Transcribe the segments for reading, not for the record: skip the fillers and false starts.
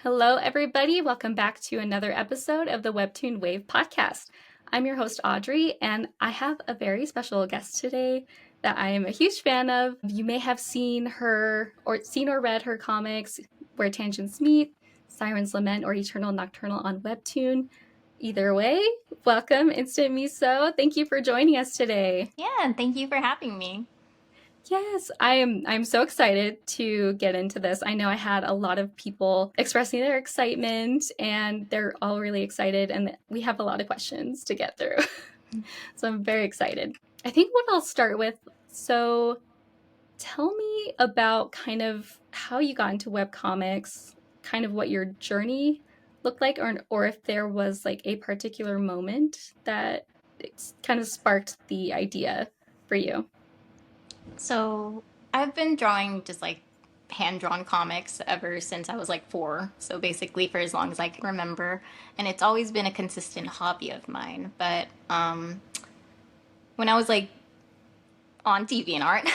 Hello, everybody. Welcome back to another episode of the Webtoon Wave podcast. I'm your host, Audrey, and I have a very special guest today that I am a huge fan of. You may have seen her or read her comics, Where Tangents Meet, Siren's Lament, or Eaternal Nocturnal on Webtoon. Either way, welcome, Instantmiso. Thank you for joining us today. Yeah, and thank you for having me. Yes, I'm so excited to get into this. I know I had a lot of people expressing their excitement and they're all really excited and we have a lot of questions to get through. So I'm very excited. I think what I'll start with, so tell me about kind of how you got into webcomics, kind of what your journey looked like, or if there was like a particular moment that kind of sparked the idea for you. So I've been drawing just like hand-drawn comics ever since I was like 4. So basically for as long as I can remember. And it's always been a consistent hobby of mine. But when I was like on DeviantArt,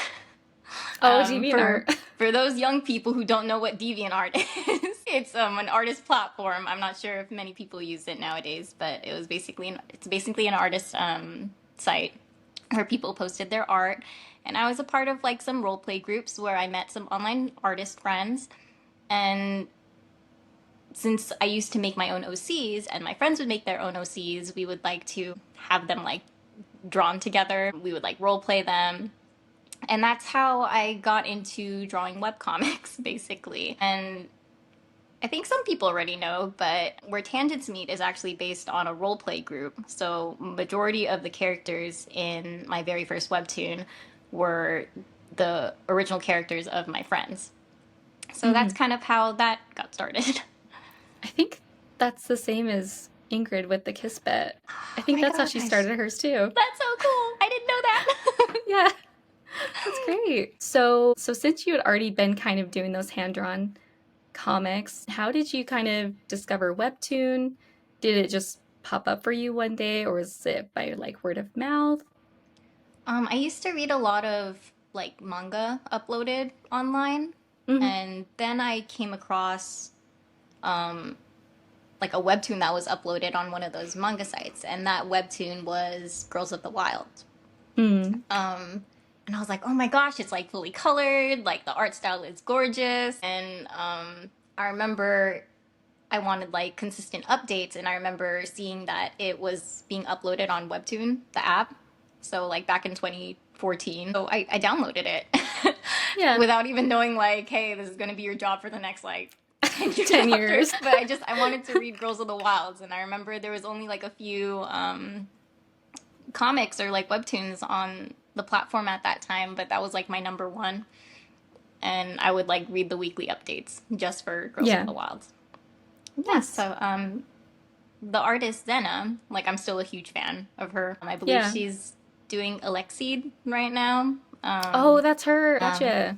DeviantArt. for those young people who don't know what DeviantArt is, it's an artist platform. I'm not sure if many people use it nowadays, but it's basically an artist site where people posted their art. And I was a part of like some role play groups where I met some online artist friends. And since I used to make my own OCs and my friends would make their own OCs, we would like to have them like drawn together. We would like role play them. And that's how I got into drawing webcomics, basically. And I think some people already know, but Where Tangents Meet is actually based on a role play group. So majority of the characters in my very first webtoon were the original characters of my friends. So that's kind of how that got started. I think that's the same as Ingrid with the Kiss Bet. I think that's how she started hers too. That's so cool. I didn't know that. Yeah, that's great. So since you had already been kind of doing those hand-drawn comics, how did you kind of discover Webtoon? Did it just pop up for you one day, or was it by like word of mouth? I used to read a lot of like manga uploaded online, and then I came across like a webtoon that was uploaded on one of those manga sites, and that webtoon was Girls of the Wild. And I was like, oh my gosh, it's like fully colored, like the art style is gorgeous. And I remember I wanted like consistent updates, and I remember seeing that it was being uploaded on Webtoon, the app. So like back in 2014. So I downloaded it. Yeah. Without even knowing like, hey, this is going to be your job for the next like 10 years. But I wanted to read Girls of the Wilds, and I remember there was only like a few comics or like webtoons on the platform at that time, but that was like my number one. And I would like read the weekly updates just for Girls of the Wilds. Yes. So the artist Zena, like I'm still a huge fan of her. I believe she's doing Alexid right now. Oh, that's her. Gotcha.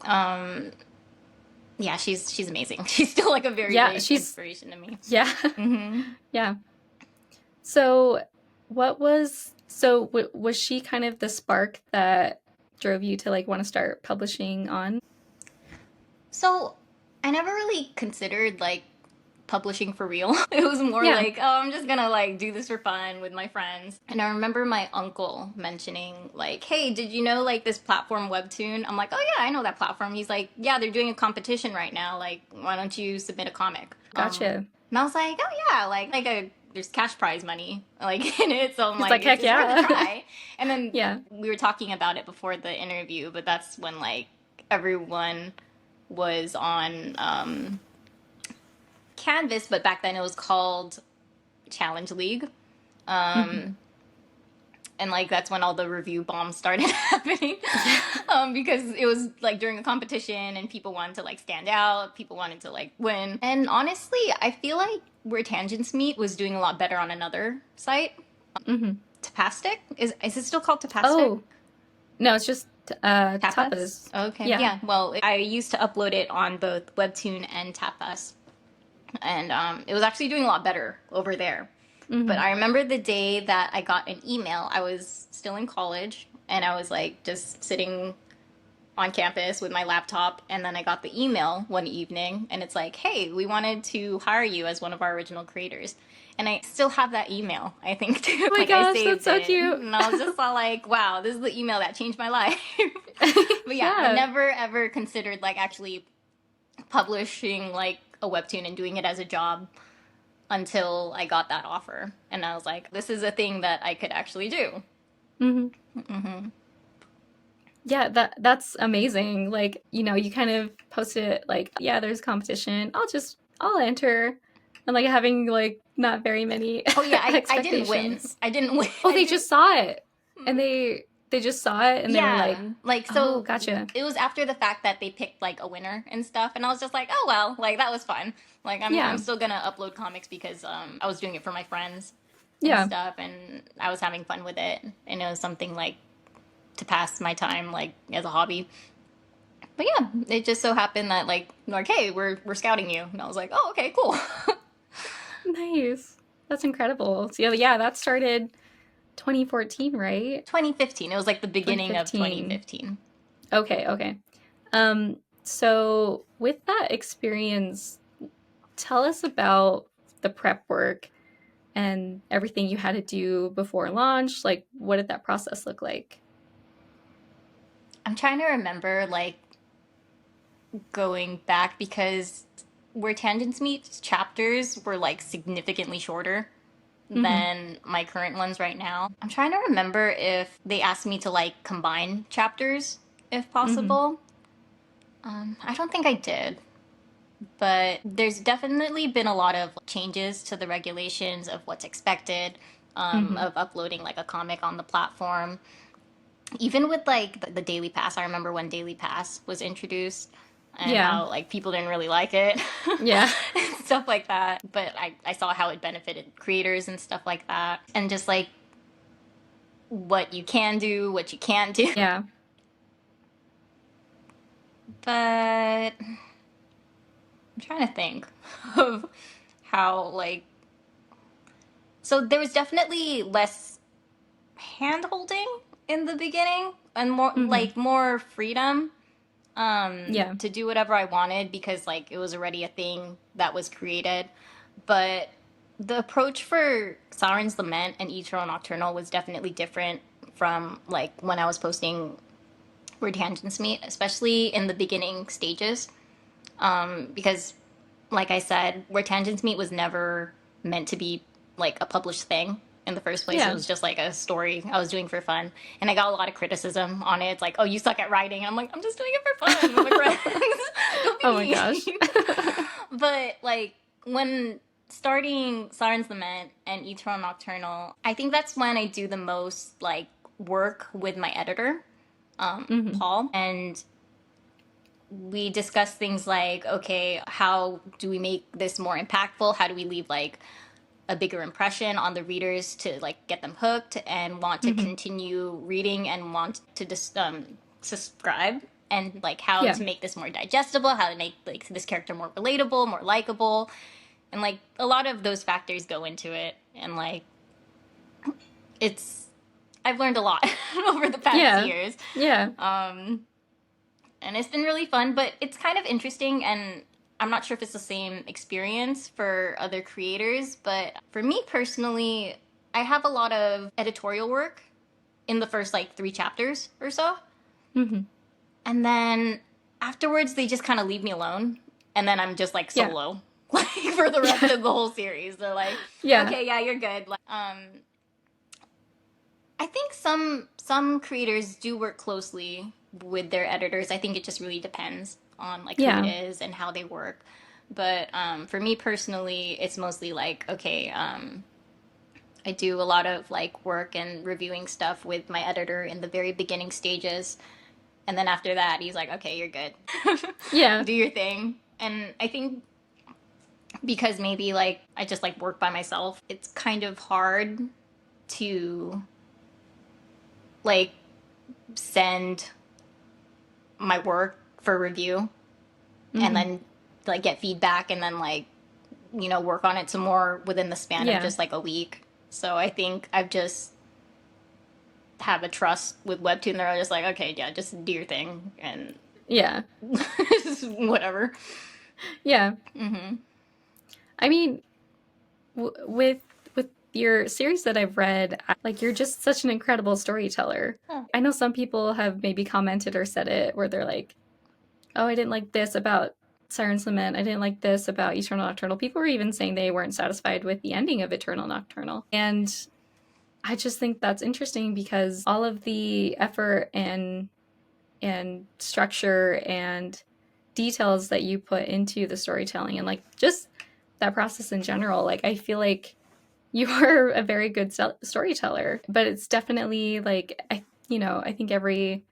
Yeah, she's amazing. She's still like a very big inspiration to me. Yeah. Yeah. So was she kind of the spark that drove you to like want to start publishing on? So I never really considered like publishing for real. It was more like, oh, I'm just gonna like do this for fun with my friends. And I remember my uncle mentioning like, hey, did you know like this platform Webtoon? I'm like, oh yeah, I know that platform. He's like, yeah, they're doing a competition right now. Like, why don't you submit a comic? Gotcha. And I was like, oh yeah, like there's cash prize money like in it. So I'm like heck yeah. Worth a try. And then we were talking about it before the interview, but that's when like everyone was on Canvas, but back then it was called Challenge League. And like that's when all the review bombs started happening. Because it was like during a competition and people wanted to like stand out, people wanted to like win. And honestly, I feel like Where Tangents Meet was doing a lot better on another site. Tapastic? Is it still called Tapastic? Oh, no, it's just Tapas. Okay, yeah. Well, I used to upload it on both Webtoon and Tapas. And it was actually doing a lot better over there. But I remember the day that I got an email. I was still in college, and I was like just sitting on campus with my laptop, and then I got the email one evening, and it's like, hey, we wanted to hire you as one of our original creators. And I still have that email, I think, too. Oh my Like, I gosh, saved that's so it. cute. And I was just all like, wow, this is the email that changed my life. But yeah, I Yeah. never ever considered like actually publishing like a webtoon and doing it as a job until I got that offer. And I was like, this is a thing that I could actually do. Yeah, that's amazing. Like, you kind of posted it like, yeah, there's competition. I'll enter. And like having like not very many Oh yeah, I didn't win. expectations. I didn't win. Oh, they just saw it. And they just saw it and they were like, Yeah, like "Oh, so gotcha." it was after the fact that they picked like a winner and stuff, and I was just like, oh well, like that was fun. Like I'm Yeah. still gonna upload comics because I was doing it for my friends and Yeah. stuff, and I was having fun with it, and it was something like to pass my time like as a hobby. But yeah, it just so happened that like hey, we're scouting you, and I was like, oh okay, cool. Nice. That's incredible. So yeah, that started 2014, right? 2015. It was like the beginning of 2015. 2015. Okay, okay. So with that experience, tell us about the prep work and everything you had to do before launch. Like, what did that process look like? I'm trying to remember like going back because where tangents meet chapters were like significantly shorter Mm-hmm. than my current ones right now. I'm trying to remember if they asked me to like combine chapters if Mm-hmm. possible. I don't think I did, but there's definitely been a lot of changes to the regulations of what's expected Mm-hmm. of uploading like a comic on the platform. Even with like the daily pass, I remember when daily pass was introduced and Yeah. how like people didn't really like it Yeah. stuff like that, but I saw how it benefited creators and stuff like that, and just like what you can do, what you can't do. Yeah. But I'm trying to think of how like, so there was definitely less hand holding in the beginning and Mm-hmm. more freedom Yeah. to do whatever I wanted because like it was already a thing that was created. But the approach for Siren's Lament and Eaternal Nocturnal was definitely different from like when I was posting Where Tangents Meet, especially in the beginning stages. Because like I said, Where Tangents Meet was never meant to be like a published thing in the first place. It Yeah. was just like a story I was doing for fun. And I got a lot of criticism on it. It's like, oh, you suck at writing. And I'm like, I'm just doing it for fun with my friends. Don't Oh be my gosh. mean. But like when starting Siren's Lament and Eternal Nocturnal, I think that's when I do the most like work with my editor, Mm-hmm. Paul. And we discuss things like, okay, how do we make this more impactful? How do we leave like a bigger impression on the readers to like get them hooked and want to Mm-hmm. continue reading and want to subscribe, and like how Yeah. to make this more digestible, how to make like this character more relatable, more likable, and like a lot of those factors go into it. And like it's I've learned a lot over the past Yeah. years. Yeah. And it's been really fun, but it's kind of interesting, and I'm not sure if it's the same experience for other creators, but for me personally, I have a lot of editorial work in the first like 3 chapters or so, Mm-hmm. and then afterwards they just kind of leave me alone, and then I'm just like Yeah. solo like for the rest of the whole series. They're like, Yeah. okay, yeah, you're good. Like, I think some creators do work closely with their editors. I think it just really depends on like who it Yeah. is and how they work. But for me personally, it's mostly like okay, I do a lot of like work and reviewing stuff with my editor in the very beginning stages, and then after that, he's like, okay, you're good, Yeah. do your thing. And I think because maybe like I just like work by myself, it's kind of hard to like send my work for review and Mm-hmm. then like get feedback and then like work on it some more within the span of Yeah. just like a week. So I think I've just have a trust with Webtoon. They're just like, okay, yeah, just do your thing and Yeah. whatever. Yeah. Mm-hmm. I mean, with your series that I've read, like you're just such an incredible storyteller. Oh. I know some people have maybe commented or said it where they're like, "Oh, I didn't like this about Siren's Lament. I didn't like this about Eternal Nocturnal." People were even saying they weren't satisfied with the ending of Eternal Nocturnal. And I just think that's interesting because all of the effort and structure and details that you put into the storytelling and like just that process in general, like I feel like you are a very good storyteller, but it's definitely like I think every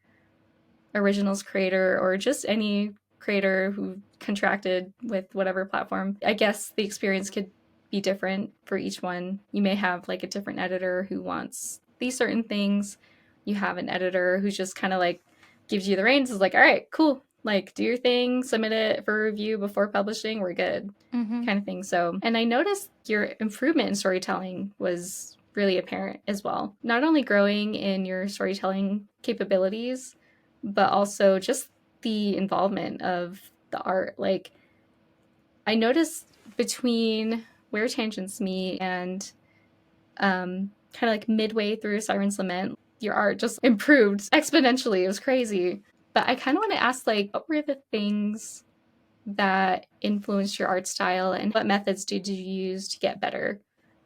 originals creator or just any creator who contracted with whatever platform, I guess the experience could be different for each one. You may have like a different editor who wants these certain things. You have an editor who just kind of like gives you the reins, is like, all right, cool, like do your thing, submit it for review before publishing, we're good, Mm-hmm. kind of thing. So, and I noticed your improvement in storytelling was really apparent as well. Not only growing in your storytelling capabilities, but also just the involvement of the art. Like, I noticed between Where Tangents Meet and kind of like midway through Siren's Lament, your art just improved exponentially. It was crazy. But I kind of want to ask, like, what were the things that influenced your art style and what methods did you use to get better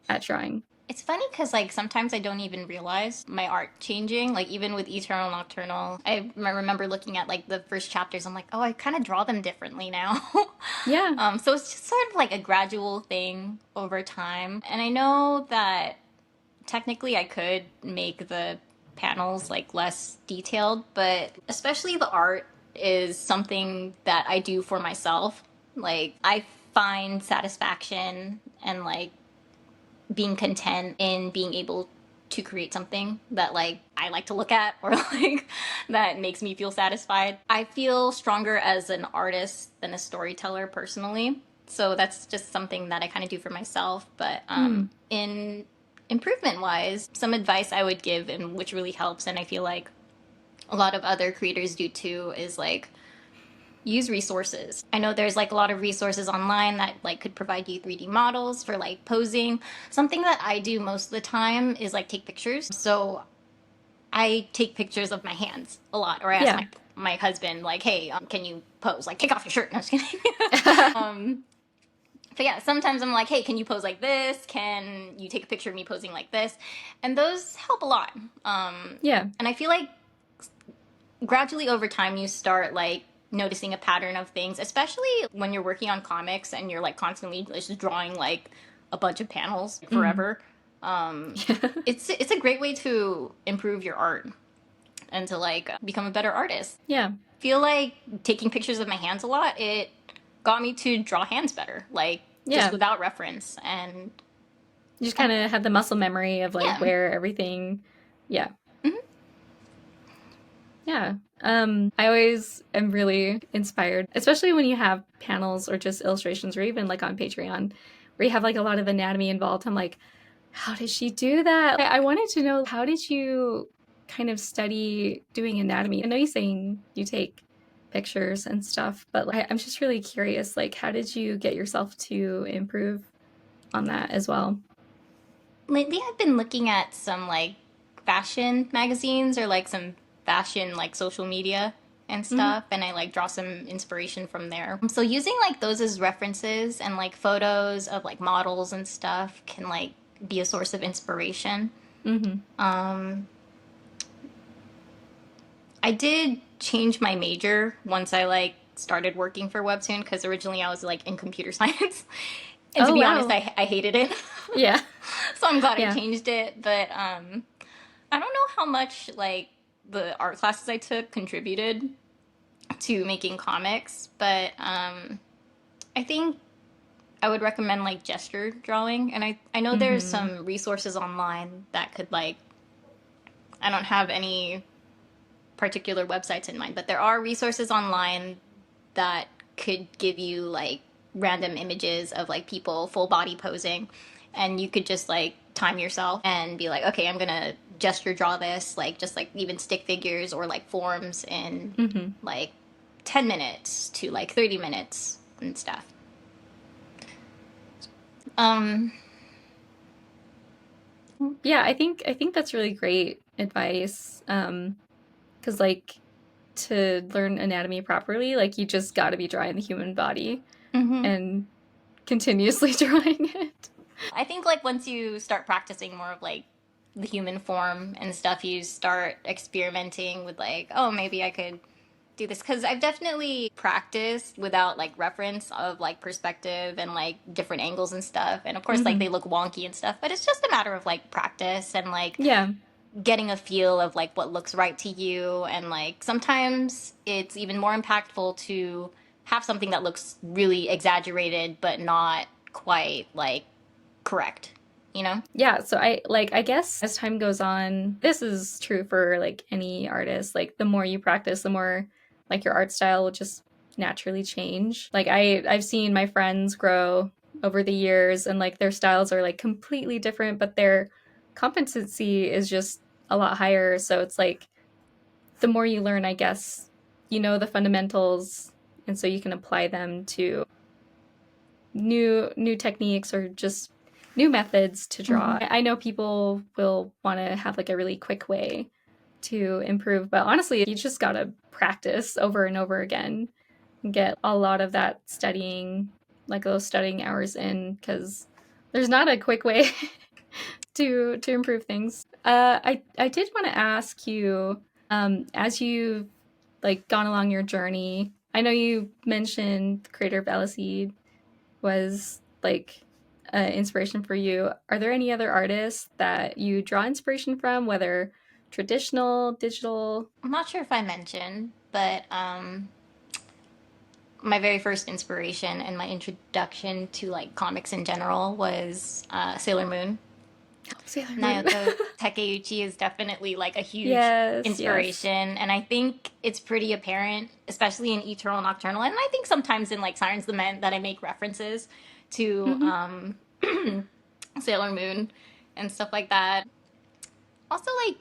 at drawing? It's funny because like sometimes I don't even realize my art changing. Like even with Eternal Nocturnal, I remember looking at like the first chapters. I'm like, oh, I kind of draw them differently now. Yeah. So it's just sort of like a gradual thing over time. And I know that technically I could make the panels like less detailed, but especially the art is something that I do for myself. Like I find satisfaction and like being content in being able to create something that like I like to look at or like that makes me feel satisfied. I feel stronger as an artist than a storyteller personally. So that's just something that I kind of do for myself. But in improvement wise, some advice I would give and which really helps, and I feel like a lot of other creators do too, is like use resources. I know there's like a lot of resources online that like could provide you 3D models for like posing. Something that I do most of the time is like take pictures. So I take pictures of my hands a lot, or I ask Yeah. my husband like, "Hey, can you pose? Like, take off your shirt." No, I'm just kidding. But yeah, sometimes I'm like, "Hey, can you pose like this? Can you take a picture of me posing like this?" And those help a lot. Yeah. And I feel like gradually over time you start like noticing a pattern of things, especially when you're working on comics and you're like constantly just drawing like a bunch of panels forever. It's a great way to improve your art and to like become a better artist. Yeah. I feel like taking pictures of my hands a lot, it got me to draw hands better, like just Yeah. without reference. And You just kind of had the muscle memory of like yeah. where everything. Yeah. Mhm. Yeah. I always am really inspired, especially when you have panels or just illustrations or even like on Patreon where you have like a lot of anatomy involved. I'm like, how did she do that? I wanted to know, how did you kind of study doing anatomy? I know you're saying you take pictures and stuff, but like, I'm just really curious, like, how did you get yourself to improve on that as well? Lately I've been looking at some like fashion magazines or like some fashion like social media and Mm-hmm. stuff, and I like draw some inspiration from there. So using like those as references and like photos of like models and stuff can like be a source of inspiration. Mm-hmm. I did change my major once I like started working for Webtoon because originally I was like in computer science. And to Oh, be honest, wow. I hated it. Yeah. So I'm glad I Yeah. changed it. But I don't know how much like the art classes I took contributed to making comics, but I think I would recommend like gesture drawing. And I know there's Mm-hmm. some resources online that could like, I don't have any particular websites in mind, but there are resources online that could give you like random images of like people full body posing, and you could just like time yourself and be like, okay, I'm gonna gesture draw this, like just like even stick figures or like forms in Mm-hmm. like 10 minutes to like 30 minutes and stuff. Um, Yeah, I think that's really great advice. 'Cause like to learn anatomy properly, like you just got to be drawing the human body mhm. and continuously drawing it. I think like once you start practicing more of like the human form and stuff, you start experimenting with like, oh, maybe I could do this, because I've definitely practiced without like reference of like perspective and like different angles and stuff. And of course, like Mm-hmm. they look wonky and stuff, but it's just a matter of like practice and like Yeah. getting a feel of like what looks right to you. And like sometimes it's even more impactful to have something that looks really exaggerated but not quite like correct, you know? Yeah, so I guess as time goes on, this is true for like any artist, like the more you practice, the more like your art style will just naturally change. Like I've seen my friends grow over the years and like their styles are like completely different, but their competency is just a lot higher. So it's like the more you learn, I guess, you know the fundamentals and so you can apply them to new techniques or just new methods to draw. Mm-hmm. I know people will want to have like a really quick way to improve, but honestly, you just got to practice over and over again and get a lot of that studying, like those studying hours in, because there's not a quick way to improve things. I did want to ask you, as you've like gone along your journey. I know you mentioned the creator of LSE was like inspiration for you. Are there any other artists that you draw inspiration from, whether traditional, digital? I'm not sure if I mentioned, but my very first inspiration and my introduction to like comics in general was Sailor Moon. Sailor Moon. Naoto Takeuchi is definitely like a huge Yes, yes. inspiration, and I think it's pretty apparent, especially in Eternal Nocturnal, and I think sometimes in like Siren's Lament that I make references to Mm-hmm. Sailor Moon and stuff like that. Also, like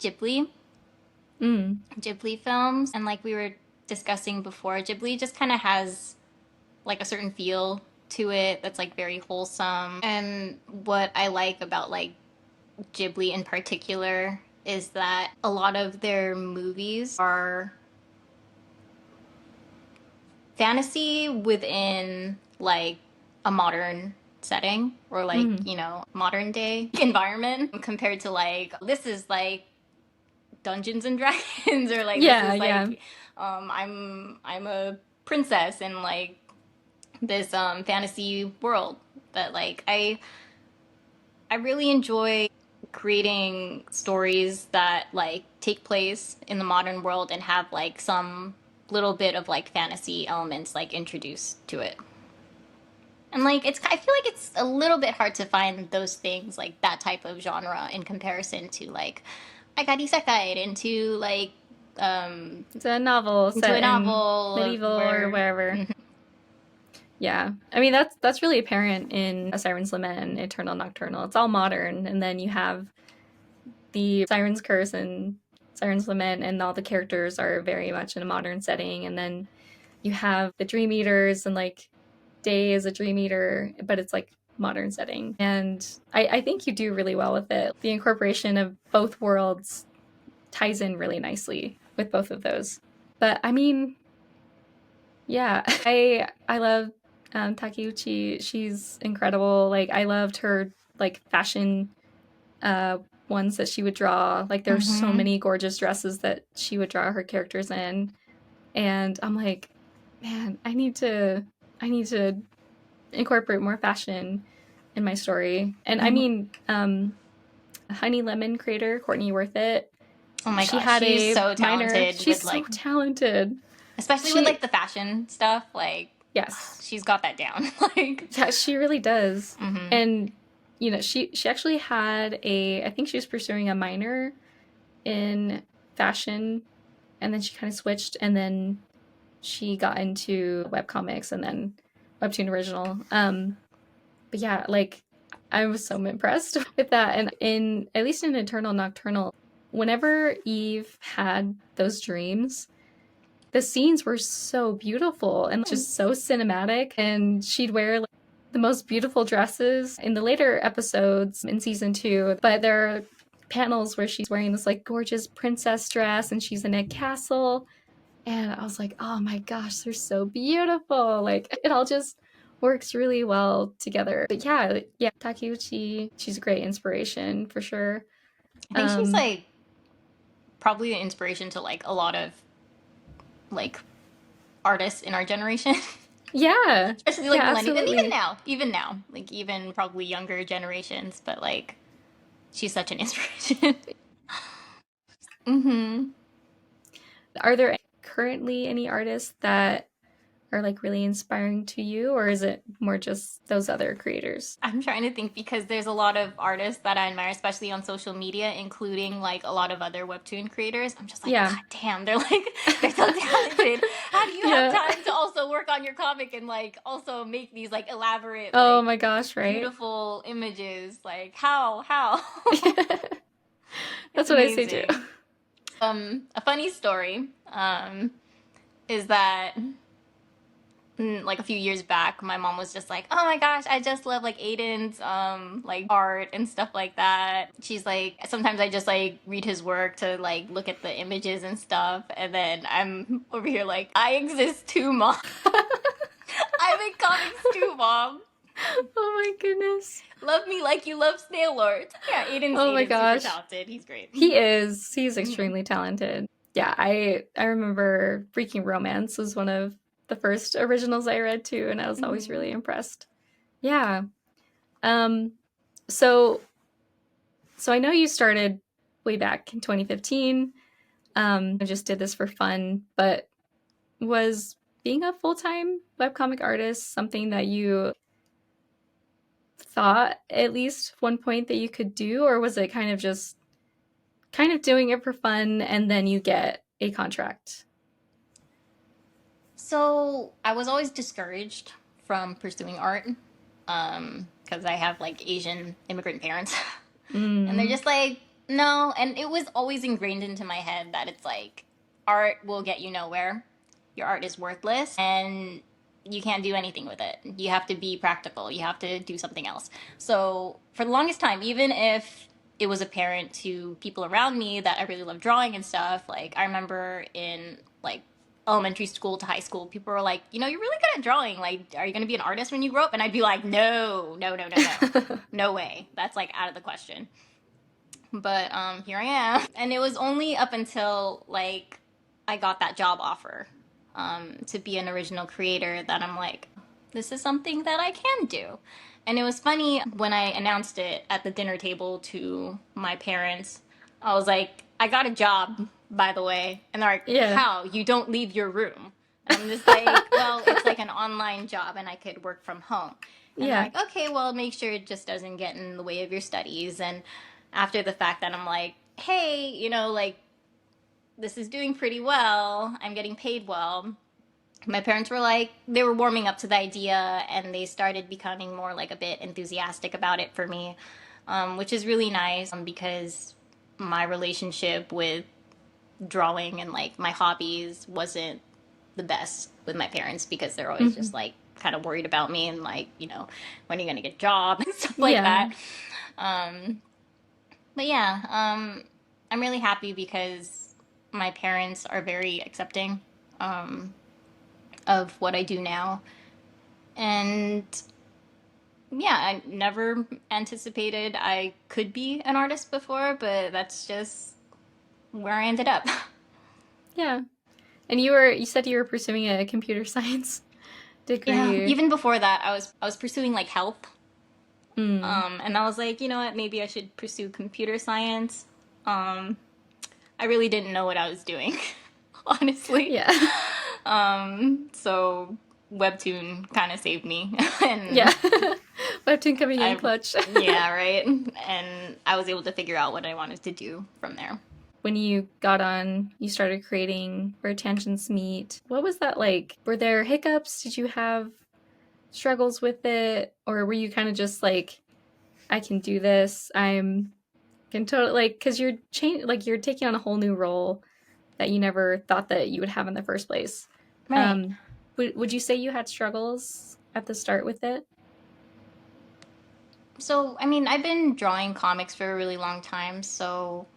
Mm. Ghibli films, and like we were discussing before, Ghibli just kind of has like a certain feel to it that's like very wholesome. And what I like about like Ghibli in particular is that a lot of their movies are fantasy within like a modern setting or like, Mm. you know, modern day environment compared to like this is like Dungeons and Dragons or like this Yeah, is yeah. like I'm a princess in like this fantasy world. But like I really enjoy creating stories that like take place in the modern world and have like some little bit of like fantasy elements like introduced to it. And like it's I feel like it's a little bit hard to find those things like that type of genre in comparison to like I got isekai It's a novel into a set in novel medieval or where wherever. Yeah. I mean that's really apparent in A Siren's Lament and Eternal Nocturnal. It's all modern and then you have the Siren's Curse and Siren's Lament, and all the characters are very much in a modern setting. And then you have the Dream Eaters, and like Day is a Dream Eater, but it's like modern setting. And I think you do really well with it. The incorporation of both worlds ties in really nicely with both of those. But I mean, yeah, I love Takeuchi. She's incredible. Like I loved her like fashion uh, ones that she would draw. Like there's so mm-hmm. many gorgeous dresses that she would draw her characters in, and I'm like, man, I need to incorporate more fashion in my story. And I Mm-hmm. mean, Honey Lemon creator Courtney Worth It. Oh my She gosh, had she's a so minor. talented She's with so like talented. especially with She like the fashion stuff, like yes, she's got that down. Like yeah, she really does. mm-hmm. And you know, she actually had a. I think she was pursuing a minor in fashion, and then she kind of switched, and then she got into webcomics and then webtoon original. But yeah, like I was so impressed with that. And in at least in Eternal Nocturnal, whenever Eve had those dreams, the scenes were so beautiful and just so cinematic. And she'd wear like, the most beautiful dresses in the later episodes in season 2. But there are panels where she's wearing this like gorgeous princess dress and she's in a castle. And I was like, oh my gosh, they're so beautiful. Like it all just works really well together. But yeah, Takeuchi, she's a great inspiration for sure. I think she's like probably an inspiration to like a lot of like artists in our generation. Yeah. Especially like Yeah, millennials, and absolutely. even now, like even probably younger generations. But like, she's such an inspiration. Mm-hmm. Are there currently any artists that are like really inspiring to you, or is it more just those other creators? I'm trying to think because there's a lot of artists that I admire, especially on social media, including like a lot of other webtoon creators. I'm just like, Yeah. God damn, they're like they're so talented. How do you have Yeah. time to also work on your comic and like also make these like elaborate, Oh like my gosh, right? beautiful images? Like how? It's That's what I say too. amazing. A funny story is that like a few years back, my mom was just like, "Oh my gosh, I just love like Aiden's like art and stuff like that." She's like, sometimes I just like read his work to like look at the images and stuff, and then I'm over here like, "I exist too, mom. I make comics too, mom. Oh my goodness. Love me like you love Snail Lord." Yeah, Oh my Aiden's super gosh. talented. He's great. He is. He's extremely talented. Yeah, I remember Freaking Romance was one of the first originals I read too, and I was always really impressed. Yeah. Um so so I know you started way back in 2015. I just did this for fun, but was being a full-time webcomic artist something that you thought at least one point that you could do, or was it kind of just kind of doing it for fun and then you get a contract? So I was always discouraged from pursuing art because I have like Asian immigrant parents. And they're Mm, just like, no. And it was always ingrained into my head that it's like, art will get you nowhere. Your art is worthless and you can't do anything with it. You have to be practical. You have to do something else. So for the longest time, even if it was apparent to people around me that I really love drawing and stuff, like I remember in like elementary school to high school, people were like, you're really good at drawing. Like, are you going to be an artist when you grow up? And I'd be like, no, no, no, no, no. No way. That's like out of the question. But here I am. And it was only up until like I got that job offer to be an original creator that I'm like, this is something that I can do. And it was funny when I announced it at the dinner table to my parents. I was like, I got a job, by the way. And they're like, yeah. how? You don't leave your room. And I'm just like, well, it's like an online job and I could work from home. And they're Yeah. like, okay, well, make sure it just doesn't get in the way of your studies. And after the fact that I'm like, hey, like this is doing pretty well. I'm getting paid well. My parents were like, they were warming up to the idea and they started becoming more like a bit enthusiastic about it for me, which is really nice because my relationship with drawing and like my hobbies wasn't the best with my parents because they're always Mm-hmm. just like kind of worried about me and like, when are you going to get a job and stuff like Yeah. that. Um, but yeah, I'm really happy because my parents are very accepting of what I do now. And yeah, I never anticipated I could be an artist before, but that's just where I ended up. Yeah. And you said you were pursuing a computer science Yeah, degree. even before that, I was pursuing like health. Mm. And I was like, you know what, maybe I should pursue computer science. Um, I really didn't know what I was doing, honestly. Yeah. So Webtoon kind of saved me, Yeah. and Webtoon coming in I, clutch. yeah, right. And I was able to figure out what I wanted to do from there. When you got on, you started creating Where Tangents Meet. What was that like? Were there hiccups? Did you have struggles with it? Or were you kind of just like, I can do this. I'm can totally like because you're taking on a whole new role that you never thought that you would have in the first place. Right. Um, would you say you had struggles at the start with it? So, I mean, I've been drawing comics for a really long time, so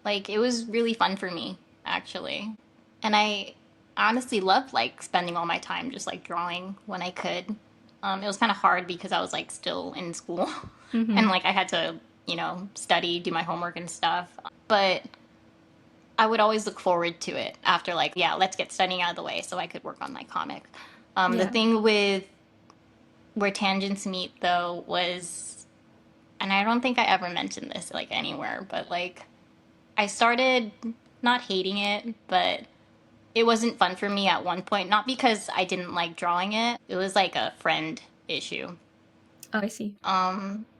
like it was really fun for me, actually. And I honestly loved like spending all my time just like drawing when I could. It was kind of hard because I was like still in school and Mm-hmm. like I had to, study, do my homework and stuff. But I would always look forward to it after like, yeah, let's get studying out of the way so I could work on my comic. The Yeah. thing with where tangents meet though was, and I don't think I ever mentioned this like anywhere, but like I started not hating it, but it wasn't fun for me at one point. Not because I didn't like drawing it. It was like a friend issue. Oh, I see.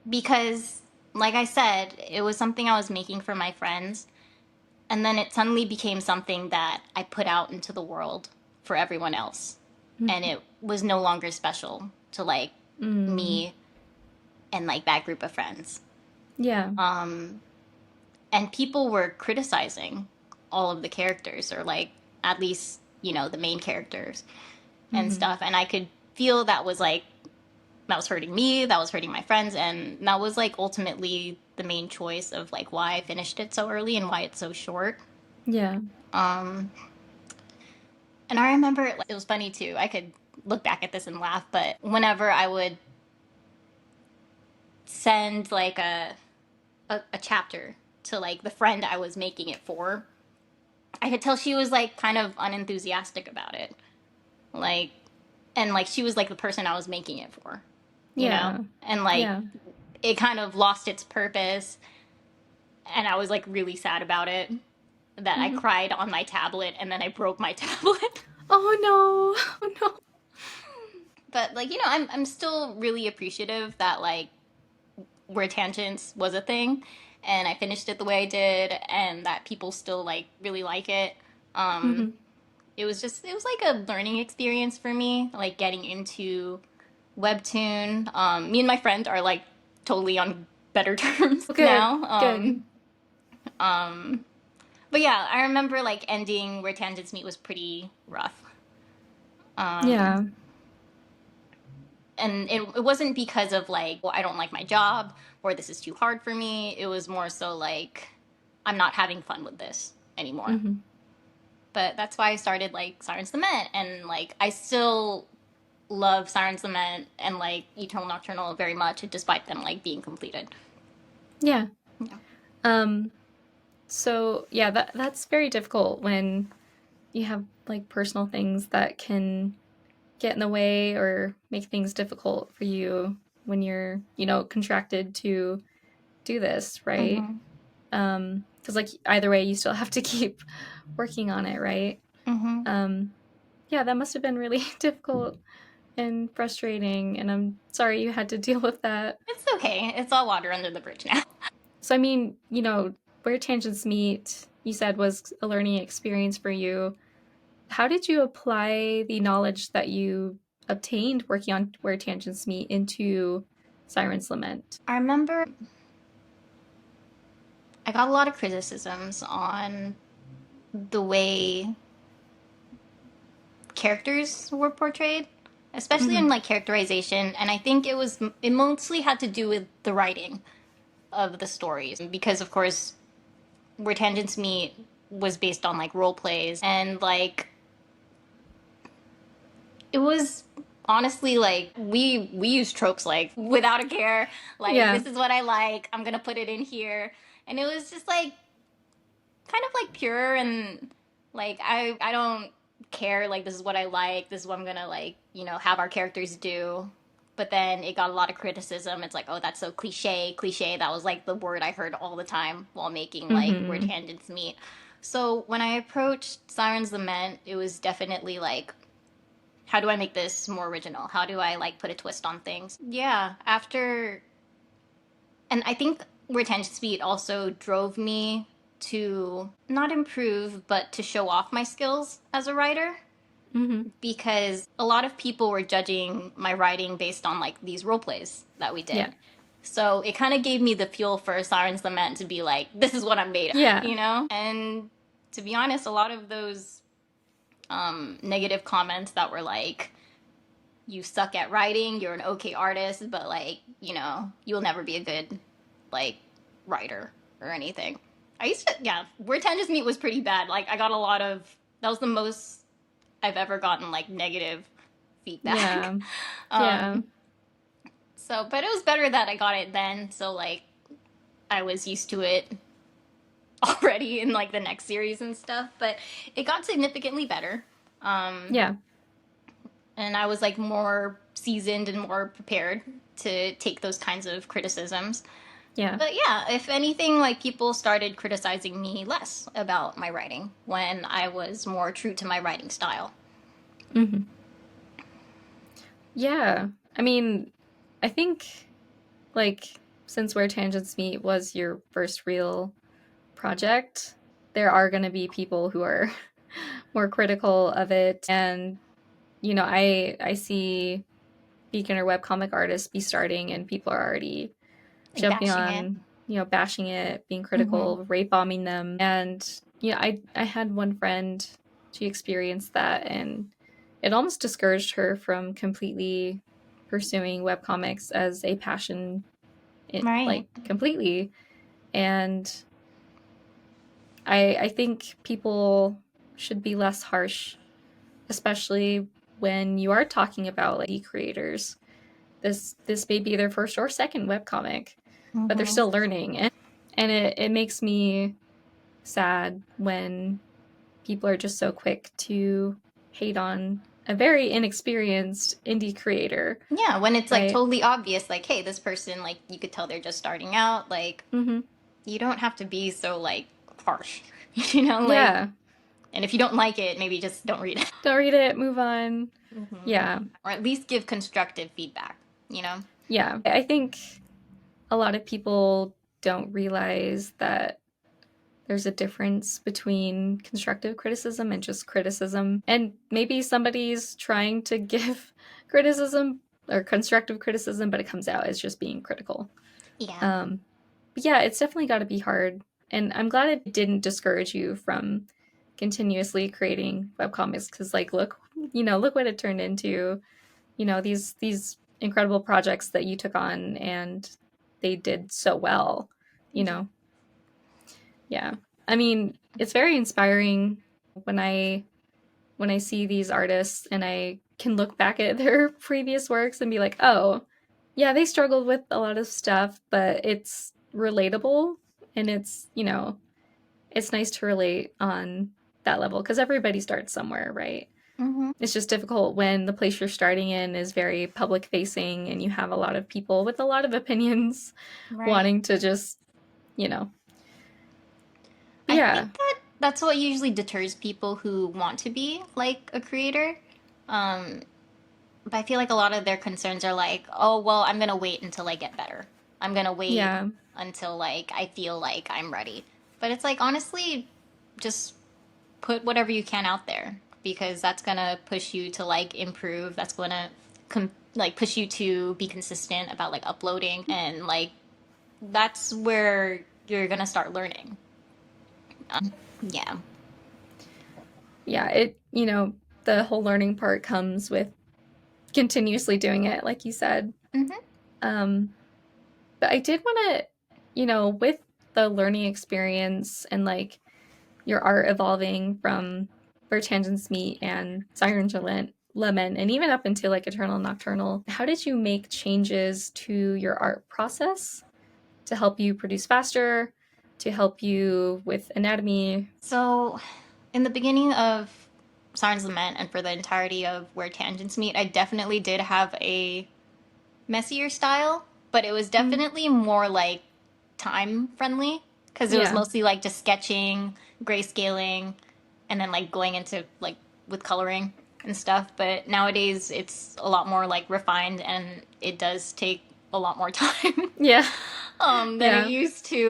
Because, like I said, it was something I was making for my friends. And then it suddenly became something that I put out into the world for everyone else. And it was no longer special to like Mm. me and like that group of friends. Yeah. And people were criticizing all of the characters, or like at least, the main characters and Mm-hmm. stuff. And I could feel that was like, that was hurting me, that was hurting my friends. And that was like ultimately the main choice of like why I finished it so early and why it's so short. Yeah. And I remember it was funny too. I could look back at this and laugh, but whenever I would send like a chapter to like the friend I was making it for, I could tell she was like kind of unenthusiastic about it. Like, and like she was like the person I was making it for, Yeah. And like Yeah. it kind of lost its purpose. And I was like really sad about it. That I Mm-hmm. cried on my tablet and then I broke my tablet. Oh no. Oh no. But like, I'm still really appreciative that like where tangents was a thing and I finished it the way I did and that people still like really like it. Mm-hmm. It was like a learning experience for me, like getting into Webtoon. Me and my friend are like totally on better terms Oh, good. now. Good. But yeah, I remember like ending where tangents meet was pretty rough. Yeah. And it wasn't because of like, well, I don't like my job or this is too hard for me. It was more so like, I'm not having fun with this anymore. Mm-hmm. But that's why I started like Siren's Lament, and like I still love Siren's Lament and like Eternal Nocturnal very much, despite them like being completed. Yeah. Yeah. Um. So yeah, that's very difficult when you have like personal things that can get in the way or make things difficult for you when you're, contracted to do this, right? Mm-hmm. Because like either way, you still have to keep working on it, right? Mm-hmm. Um, yeah, that must have been really difficult and frustrating, and I'm sorry you had to deal with that. It's okay. It's all water under the bridge now. So I mean, where tangents meet, you said was a learning experience for you. How did you apply the knowledge that you obtained working on Where Tangents Meet into Siren's Lament? I remember I got a lot of criticisms on the way characters were portrayed, especially Mm-hmm. in like characterization. And I think it mostly had to do with the writing of the stories because, of course, Where Tangents Meet was based on like role plays and like it was honestly like we use tropes like without a care, like Yeah. this is what I like, I'm gonna put it in here, and it was just like kind of like pure and like I don't care, like this is what I like, this is what I'm gonna like have our characters do. But then it got a lot of criticism. It's like, oh, that's so cliche. That was like the word I heard all the time while making like Where Mm-hmm. Tangents Meet. So when I approached Siren's Lament, it was definitely like, how do I make this more original? How do I like put a twist on things? Yeah, after, and I think retention speed also drove me to not improve, but to show off my skills as a writer. Mm-hmm. Because a lot of people were judging my writing based on like these role plays that we Yeah. did. So it kind of gave me the fuel for Siren's Lament to be like, this is what I'm made of, Yeah. you know? And to be honest, a lot of those negative comments that were like, you suck at writing, you're an okay artist, but like, you know, you'll never be a good like writer or anything. I used to, yeah, Where Tangents Meet was pretty bad. Like, I got a lot of, that was the most I've ever gotten like negative feedback. Yeah. Yeah. So, but it was better that I got it then. So, like, I was used to it already in like the next series and stuff. But it got significantly better. Yeah. And I was like more seasoned and more prepared to take those kinds of criticisms. Yeah. But yeah, if anything, like people started criticizing me less about my writing when I was more true to my writing style. Mm-hmm. Yeah. I mean, I think like since Where Tangents Meet was your first real project, there are going to be people who are more critical of it. And, you know, I see beginner webcomic artists be starting and people are already Like jumping bashing it. on, you know, bashing it, being Mm-hmm. critical, rape bombing them. And, you know, I had one friend, she experienced that and it almost discouraged her from completely pursuing webcomics as a passion, Right. like completely. And I think people should be less harsh, especially when you are talking about like creators. This may be their first or second webcomic, but they're Mm-hmm. still learning, and it makes me sad when people are just so quick to hate on a very inexperienced indie creator, Yeah, when it's like right? totally obvious, like, hey, this person, like, you could tell they're just starting out. Like, Mm-hmm. you don't have to be so, like, harsh, you know? Like, Yeah. and if you don't like it, maybe just don't read it. Don't read it. Move on. Mm-hmm. Yeah. Or at least give constructive feedback, you know? Yeah. I think a lot of people don't realize that there's a difference between constructive criticism and just criticism. And maybe somebody's trying to give criticism or constructive criticism, but it comes out as just being critical. Yeah. But yeah, it's definitely got to be hard. And I'm glad it didn't discourage you from continuously creating webcomics because, like, look, you know, look what it turned into. You know, these incredible projects that you took on, and they did so well. You Thank you. know, yeah. I mean, it's very inspiring when I see these artists and I can look back at their previous works and be like, "Oh, yeah, they struggled with a lot of stuff, but it's relatable and it's, you know, it's nice to relate on that level because everybody starts somewhere, right? Mm-hmm. It's just difficult when the place you're starting in is very public facing and you have a lot of people with a lot of opinions Right. wanting to just, you know, I yeah. think that that's what usually deters people who want to be like a creator. Um, but I feel like a lot of their concerns are like, oh, well, I'm going to wait until I get better. I'm going to wait Yeah. until like I feel like I'm ready. But it's like, honestly, just put whatever you can out there because that's going to push you to like improve. That's going to like push you to be consistent about like uploading and like that's where you're going to start learning. Yeah. Yeah, it, you know, the whole learning part comes with continuously doing it, like you said. Mm-hmm. Um, but I did want to, you know, with the learning experience and like your art evolving from Where Tangents Meet and Siren Lament, and even up until like Eternal Nocturnal, how did you make changes to your art process to help you produce faster, to help you with anatomy? So, in the beginning of Siren's Lament and for the entirety of Where Tangents Meet, I definitely did have a messier style, but it was Mm, definitely more like time friendly because it was yeah, mostly like just sketching, grayscaling, and then like going into like with coloring and stuff. But nowadays it's a lot more like refined and it does take a lot more time yeah, than it yeah, used to.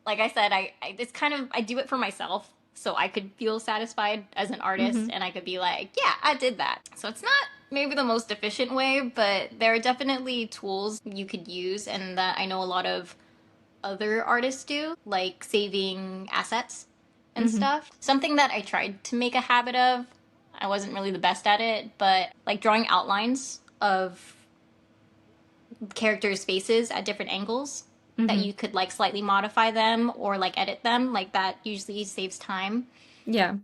Like I said, I it's kind of I do it for myself. so I could feel satisfied as an artist and I could be like, yeah, I did that. So it's not maybe the most efficient way, but there are definitely tools you could use and that I know a lot of other artists do, like saving assets and stuff. Something that I tried to make a habit of, I wasn't really the best at it, but like drawing outlines of characters' faces at different angles that you could like slightly modify them or like edit them, like that usually saves time. Yeah.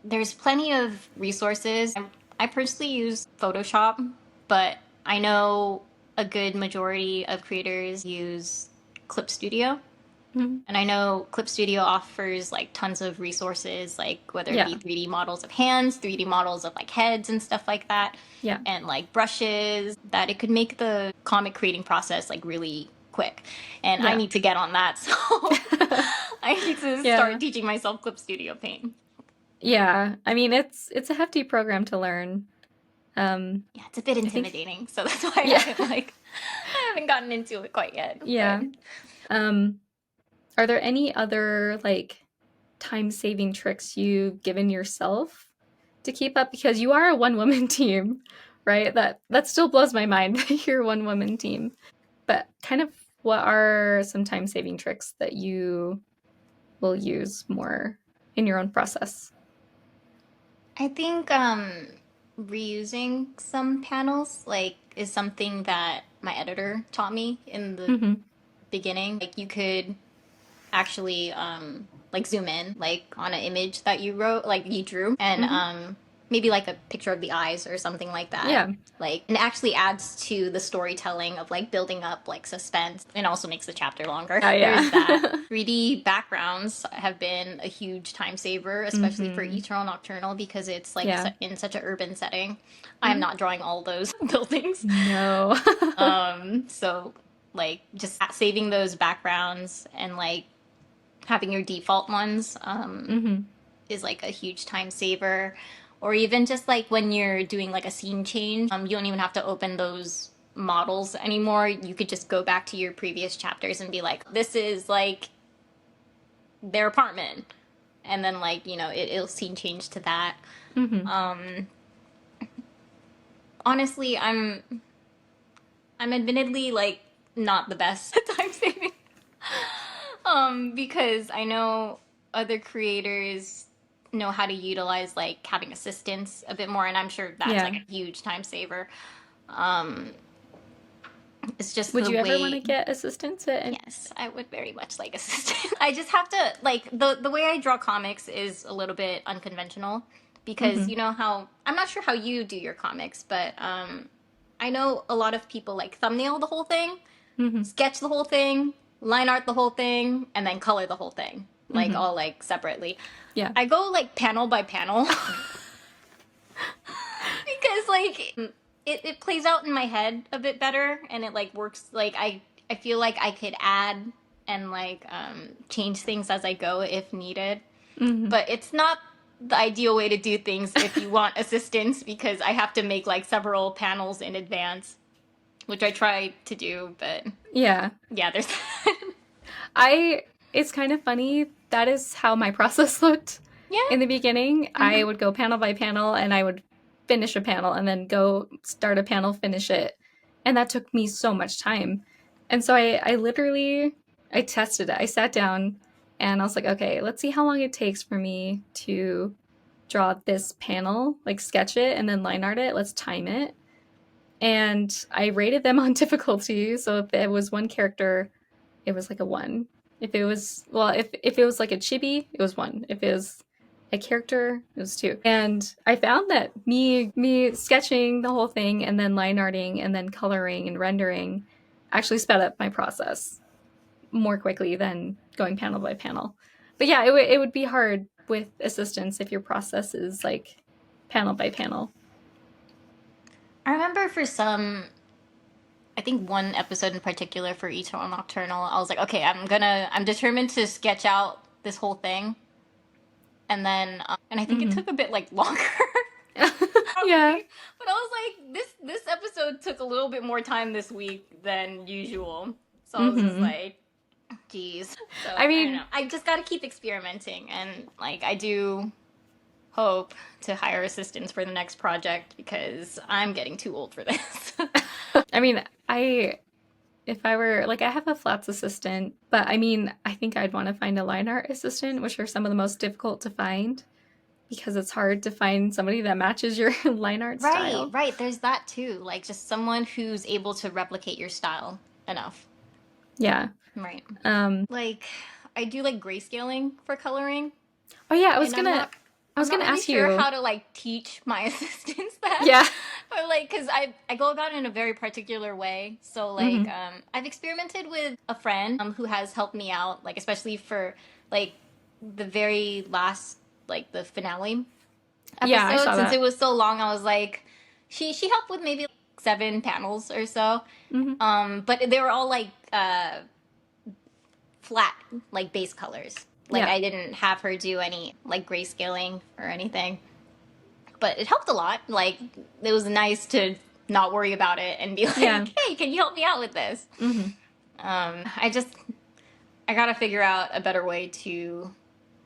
There's plenty of resources. I personally use Photoshop, but I know a good majority of creators use Clip Studio. And I know Clip Studio offers like tons of resources, like whether it be 3D models of hands, 3D models of like heads and stuff like that. Yeah. And like brushes, that it could make the comic creating process like really quick. And I need to get on that. So I need to start teaching myself Clip Studio Paint. Yeah. I mean, it's a hefty program to learn. Yeah, it's a bit intimidating. So that's why I haven't gotten into it quite yet. Yeah. But. Are there any other like time-saving tricks you've given yourself to keep up? Because you are a one-woman team, right? That still blows my mind that you're a one-woman team. But kind of what are some time-saving tricks that you will use more in your own process? I think reusing some panels like is something that my editor taught me in the beginning. Like you could actually like zoom in like on an image that you wrote, like you drew, and maybe like a picture of the eyes or something like that. Yeah. Like, and it actually adds to the storytelling of like building up like suspense, and also makes the chapter longer. There's that. 3D backgrounds have been a huge time saver, especially for Eaternal Nocturnal, because it's like in such an urban setting. I'm not drawing all those buildings. No. So like just saving those backgrounds and like having your default ones is like a huge time saver. Or even just like when you're doing like a scene change, you don't even have to open those models anymore. You could just go back to your previous chapters and be like, this is like their apartment. And then like, you know, it'll scene change to that. Honestly, I'm admittedly like not the best at time saving. Because I know other creators know how to utilize like having assistants a bit more, and I'm sure that's like a huge time saver. It's just would you ever want to get assistants? Yes, I would very much like assistants. I just have to like the way I draw comics is a little bit unconventional because you know how I'm not sure how you do your comics, but I know a lot of people like thumbnail the whole thing, sketch the whole thing, line art the whole thing, and then color the whole thing, like all like separately. Yeah. I go like panel by panel because like it plays out in my head a bit better, and it like works. Like I feel like I could add and like change things as I go if needed, but it's not the ideal way to do things if you want assistance, because I have to make like several panels in advance, which I try to do, but yeah, there's it's kind of funny. That is how my process looked in the beginning. I would go panel by panel, and I would finish a panel and then go start a panel, finish it. And that took me so much time. And so I literally tested it. I sat down and I was like, okay, let's see how long it takes for me to draw this panel, like sketch it and then line art it. Let's time it. And I rated them on difficulty. So if it was one character, it was like a 1. If it was, if it was like a chibi, it was 1. If it was a character, it was 2. And I found that me sketching the whole thing and then line arting and then coloring and rendering actually sped up my process more quickly than going panel by panel. But yeah, it would be hard with assistance if your process is like panel by panel. I remember for some, I think one episode in particular for Eternal Nocturnal, I was like, okay, I'm determined to sketch out this whole thing. And then, and I think it took a bit like longer. Yeah. But I was like, this episode took a little bit more time this week than usual. So I was just like, Jeez. So I I don't mean, know. I just got to keep experimenting, and like I do hope to hire assistants for the next project because I'm getting too old for this. I mean, if I were like, I have a flats assistant, but I mean, I think I'd want to find a line art assistant, which are some of the most difficult to find because it's hard to find somebody that matches your line art Right, style. right. There's that too. Like just someone who's able to replicate your style enough. Yeah. Right. Um, Like I do like grayscaling for coloring, oh yeah, and I I'm was not gonna really ask sure you. how to like teach my assistants that. Yeah. Or like cuz I go about it in a very particular way. So like Hmm. I've experimented with a friend who has helped me out like especially for like the very last like the finale Yeah, I episode saw since it that. was so long. I was like she helped with maybe like 7 panels or so. Hmm. But they were all like flat like base colors. Like Yeah. I didn't have her do any like grayscaling or anything. But it helped a lot. Like it was nice to not worry about it and be Yeah. like, "Hey, can you help me out with this?" Hmm. I got to figure out a better way to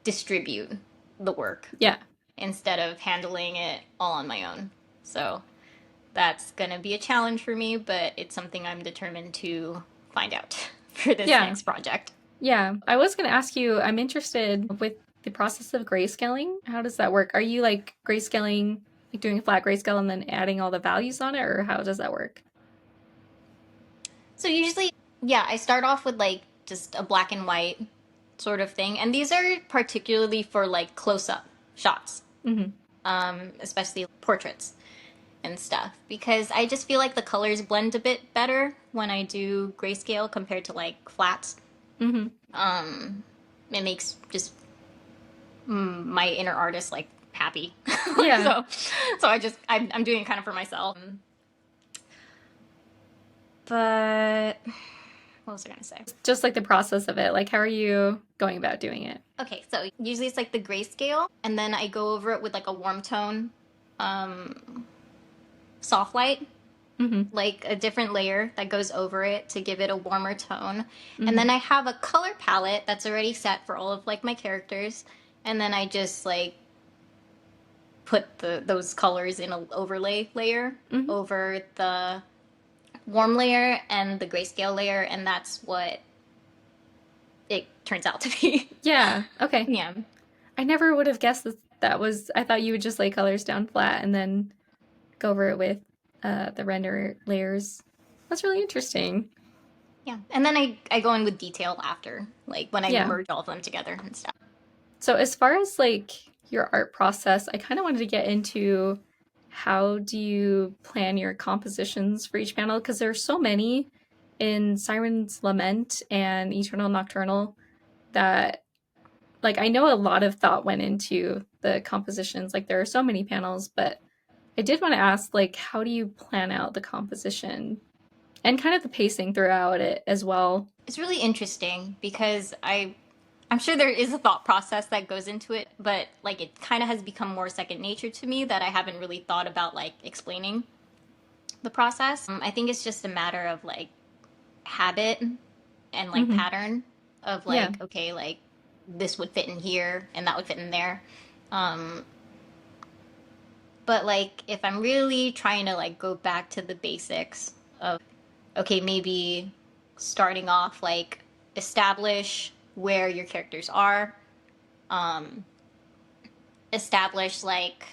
distribute the work Yeah. instead of handling it all on my own. So that's going to be a challenge for me, but it's something I'm determined to find out for this Yeah. next project. Yeah. I was gonna ask you, I'm interested with the process of grayscaling. How does that work? Are you like grayscaling, like doing a flat grayscale and then adding all the values on it, or how does that work? So usually, yeah, I start off with like just a black and white sort of thing. And these are particularly for like close up shots, Hmm. especially portraits and stuff, because I just feel like the colors blend a bit better when I do grayscale compared to like flats. Hmm. It makes just my inner artist like happy. Yeah. so, so I'm doing it kind of for myself. But what was I gonna say? Just like the process of it. Like, how are you going about doing it? Okay, so usually it's like the grayscale, and then I go over it with like a warm tone, um, soft light, Hmm. like a different layer that goes over it to give it a warmer tone. And then Hmm. I have a color palette that's already set for all of like my characters, and then I just like put those colors in an overlay layer Hmm. over the warm layer and the grayscale layer, and that's what it turns out to be. Yeah. Okay. yeah. I never would have guessed that was. I thought you would just lay colors down flat and then go over it with the render layers. That's really interesting. Yeah. And then I go in with detail after, like when I Yeah. merge all of them together and stuff. So as far as like your art process, I kind of wanted to get into how do you plan your compositions for each panel because there are so many in Siren's Lament and Eternal Nocturnal that like I know a lot of thought went into the compositions. Like there are so many panels, but I did want to ask like how do you plan out the composition and kind of the pacing throughout it as well? It's really interesting because I'm sure there is a thought process that goes into it, but like it kind of has become more second nature to me that I haven't really thought about like explaining the process. I think it's just a matter of like habit and like Hmm. pattern of Yeah. like okay, like this would fit in here and that would fit in there. Um but like if I'm really trying to like go back to the basics of okay, maybe starting off like establish where your characters are, um, establish like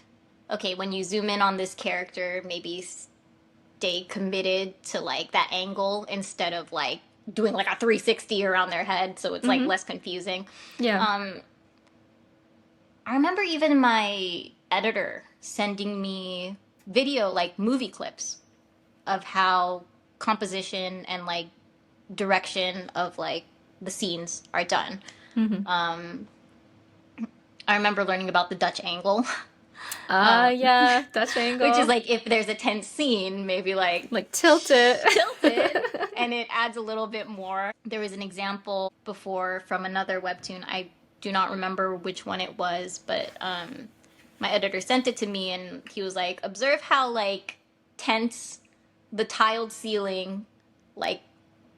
okay, when you zoom in on this character, maybe stay committed to like that angle instead of like doing like a 360 around their head, so it's like Hmm. less confusing. Yeah. Um, I remember even my editor sending me video like movie clips of how composition and like direction of like the scenes are done. Hmm. I remember learning about the Dutch angle, Yeah, Dutch which is angle. like if there's a tense scene, maybe like Like tilt it. tilt it and it adds a little bit more. There was an example before from another webtoon. I do not remember which one it was, but my editor sent it to me and he was like, observe how like tense the tiled ceiling like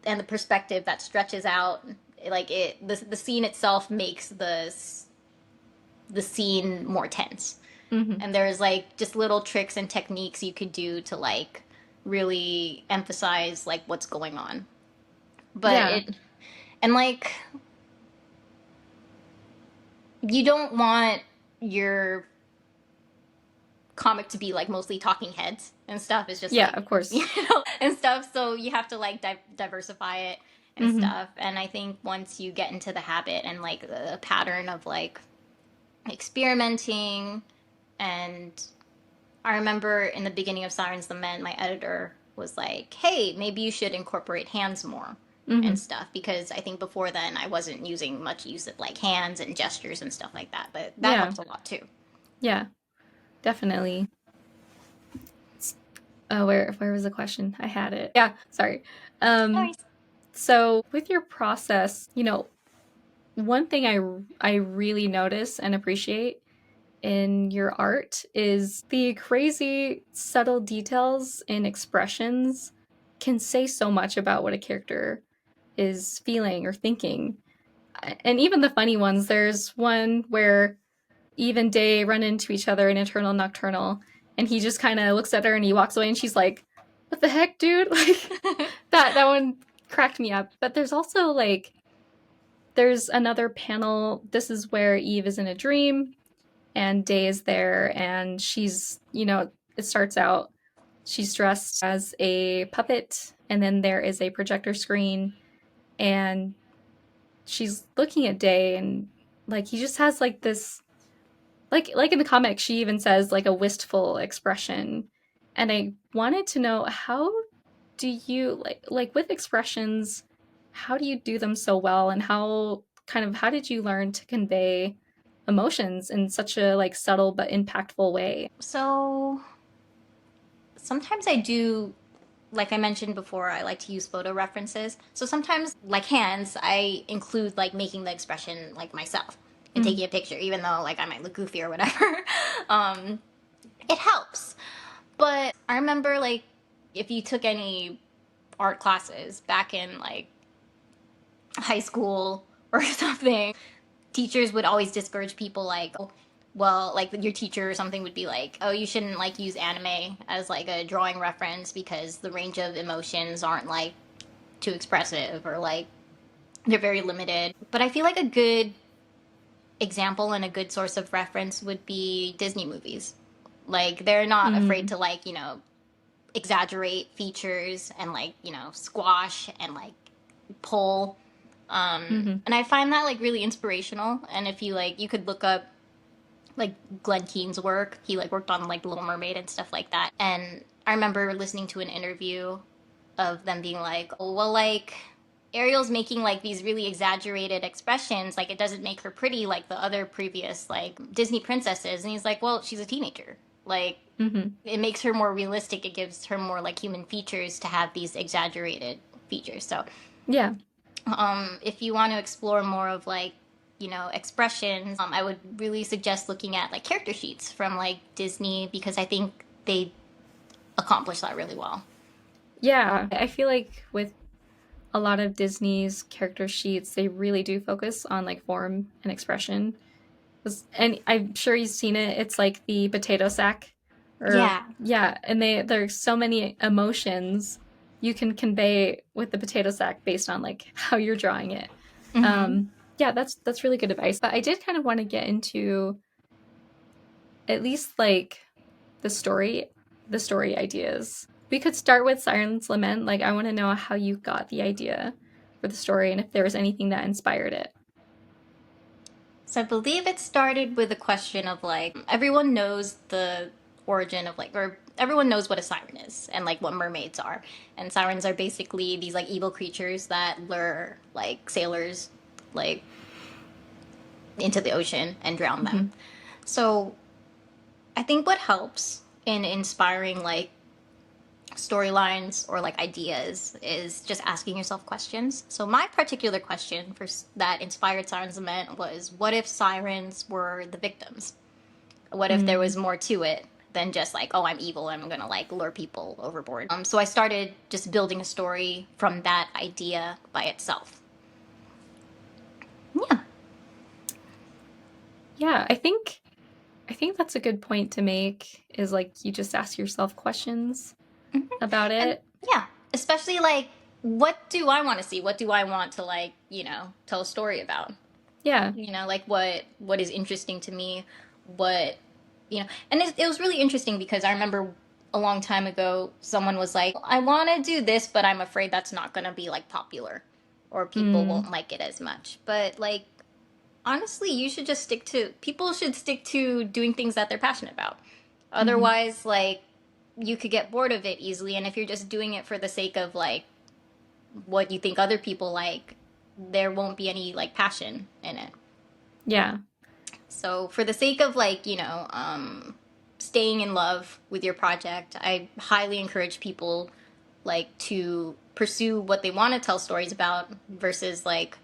and the perspective that stretches out like the scene itself makes the scene more tense. Mm-hmm. And there's like just little tricks and techniques you could do to like really emphasize like what's going on. But Yeah. it and like you don't want your comic to be like mostly talking heads and stuff. It's just Yeah, like of course. and stuff. So you have to like diversify it and Mm-hmm. stuff. And I think once you get into the habit and like the pattern of like experimenting, and I remember in the beginning of Siren's Lament, my editor was like, "Hey, maybe you should incorporate hands more." Mm-hmm. And stuff, because I think before then I wasn't using much use of like hands and gestures and stuff like that, but that Yeah. helps a lot too. Yeah. Definitely. Where was the question? I had it. Yeah, sorry. Um Nice. so with your process, one thing I really notice and appreciate in your art is the crazy subtle details and expressions can say so much about what a character is feeling or thinking. And even the funny ones, there's one where Eve and Day run into each other in Eternal Nocturnal, and he just kind of looks at her and he walks away, and she's like, "What the heck, dude?" Like that one cracked me up. But there's also like there's another panel. This is where Eve is in a dream, and Day is there, and she's it starts out she's dressed as a puppet, and then there is a projector screen, and she's looking at Day, and like he just has like this like in the comic she even says like a wistful expression. And I wanted to know, how do you like with expressions, how do you do them so well, and how did you learn to convey emotions in such a like subtle but impactful way? So sometimes I do, like I mentioned before, I like to use photo references. So sometimes, like hands, I include like making the expression like myself and Mm-hmm. taking a picture, even though like I might look goofy or whatever. um, it helps. But I remember like if you took any art classes back in like high school or something, teachers would always discourage people like, oh, well, like your teacher or something would be like, oh, you shouldn't like use anime as like a drawing reference because the range of emotions aren't like too expressive, or like they're very limited. But I feel like a good example and a good source of reference would be Disney movies. Like they're not afraid Mm-hmm. to like, exaggerate features and like, squash and like pull. Mm-hmm. And I find that like really inspirational. And if you like, you could look up like Glenn Keane's work. He like worked on like Little Mermaid and stuff like that. And I remember listening to an interview of them being like, oh, well, like Ariel's making like these really exaggerated expressions. Like it doesn't make her pretty like the other previous like Disney princesses. And he's like, well, she's a teenager. Like Mm-hmm. it makes her more realistic. It gives her more like human features to have these exaggerated features. So Yeah. if you want to explore more of like expressions, I would really suggest looking at like character sheets from like Disney, because I think they accomplish that really well. Yeah, I feel like with a lot of Disney's character sheets, they really do focus on like form and expression. And I'm sure you've seen it. It's like the potato sack, or Yeah. yeah, and there's so many emotions you can convey with the potato sack based on like how you're drawing it. Mm-hmm. Yeah, that's really good advice. But I did kind of want to get into at least like the story ideas. We could start with Siren's Lament. Like I want to know how you got the idea for the story and if there was anything that inspired it. So I believe it started with a question of like everyone knows the origin of like, or everyone knows what a siren is and like what mermaids are. And sirens are basically these like evil creatures that lure like sailors like into the ocean and drown Mm-hmm. them. So I think what helps in inspiring like storylines or like ideas is just asking yourself questions. So my particular question for that inspired Sirens Lament was, what if sirens were the victims? What if there Mm. was more to it than just like, oh, I'm evil, I'm gonna like lure people overboard? So I started just building a story from that idea by itself. Yeah, I think that's a good point to make is like you just ask yourself questions Mhm. about And it. yeah, especially like, what do I want to see? What do I want to like, tell a story about? Yeah. Like what is interesting to me, what and it was really interesting because I remember a long time ago someone was like, I want to do this, but I'm afraid that's not going to be like popular or people Mm, won't like it as much. But like, honestly, you should just stick to people should stick to doing things that they're passionate about. hmm. Otherwise, like, you could get bored of it easily, and if you're just doing it for the sake of like what you think other people like, there won't be any like passion in it. Yeah. So, for the sake of like, staying in love with your project, I highly encourage people like to pursue what they want to tell stories about versus like,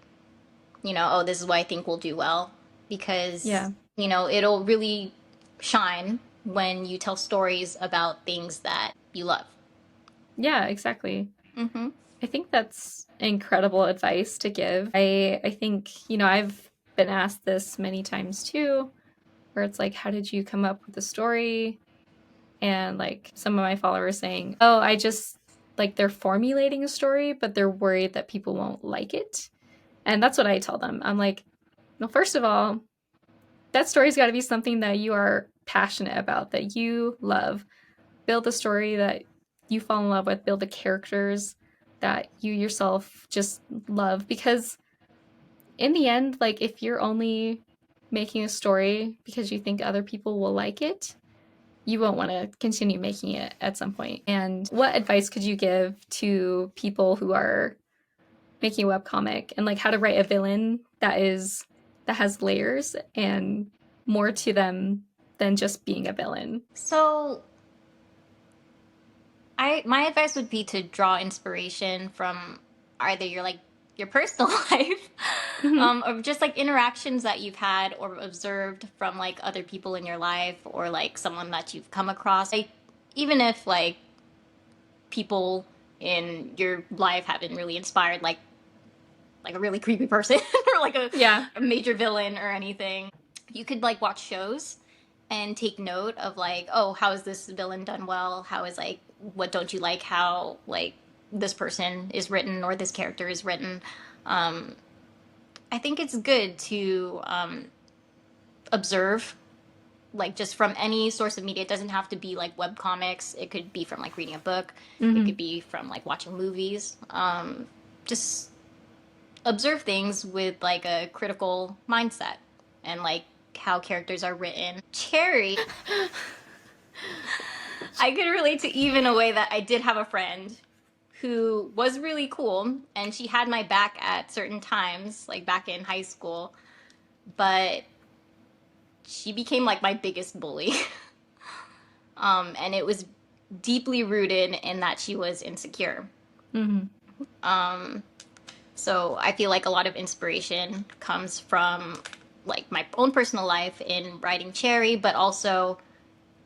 oh, this is what I think will do well. Because, Yeah. it'll really shine when you tell stories about things that you love. Yeah, exactly. Mm-hmm. I think that's incredible advice to give. I think, I've been asked this many times too, where it's like, how did you come up with the story? And like some of my followers saying, oh, I just like they're formulating a story, but they're worried that people won't like it. And that's what I tell them. I'm like, well, first of all, that story's got to be something that you are passionate about, that you love. Build a story that you fall in love with, build the characters that you yourself just love. Because in the end, like if you're only making a story because you think other people will like it, you won't want to continue making it at some point. And what advice could you give to people who are making a webcomic and like how to write a villain that has layers and more to them than just being a villain? So, my advice would be to draw inspiration from either your personal life, Mm-hmm. or just like interactions that you've had or observed from like other people in your life or like someone that you've come across. Like, even if like people in your life haven't really inspired like a really creepy person or like Yeah. a major villain or anything, you could like watch shows and take note of like, oh, how is this villain done well? How is like, what don't you like? How like this person is written or this character is written. Um, I think it's good to observe like just from any source of media. It doesn't have to be like web comics. It could be from like reading a book. It Mm-hmm. could be from like watching movies. Just observe things with like a critical mindset and like how characters are written. Cherry, I could relate to Eve in a way that I did have a friend who was really cool and she had my back at certain times, like back in high school, but she became like my biggest bully. And it was deeply rooted in that she was insecure. Mm-hmm. So I feel like a lot of inspiration comes from like my own personal life in writing Cherry, but also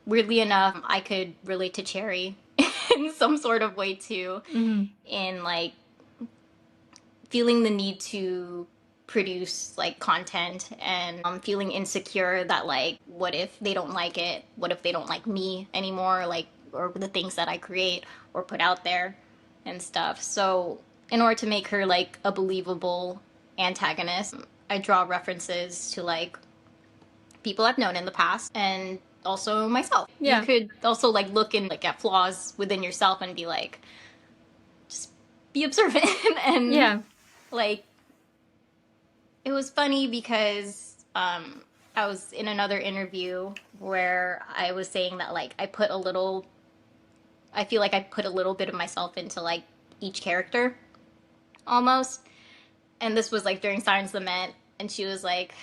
weirdly enough, I could relate to Cherry in some sort of way too, Mm-hmm. in like feeling the need to produce like content and feeling insecure that like what if they don't like it, what if they don't like me anymore, like or the things that I create or put out there and stuff. So in order to make her like a believable antagonist, I draw references to like people I've known in the past and also myself. You Yeah. could also like look and like at flaws within yourself and be like, just be observant and Yeah. like it was funny because I was in another interview where I was saying that like I feel like I put a little bit of myself into like each character almost. And this was like during Siren's Lament, and she was like,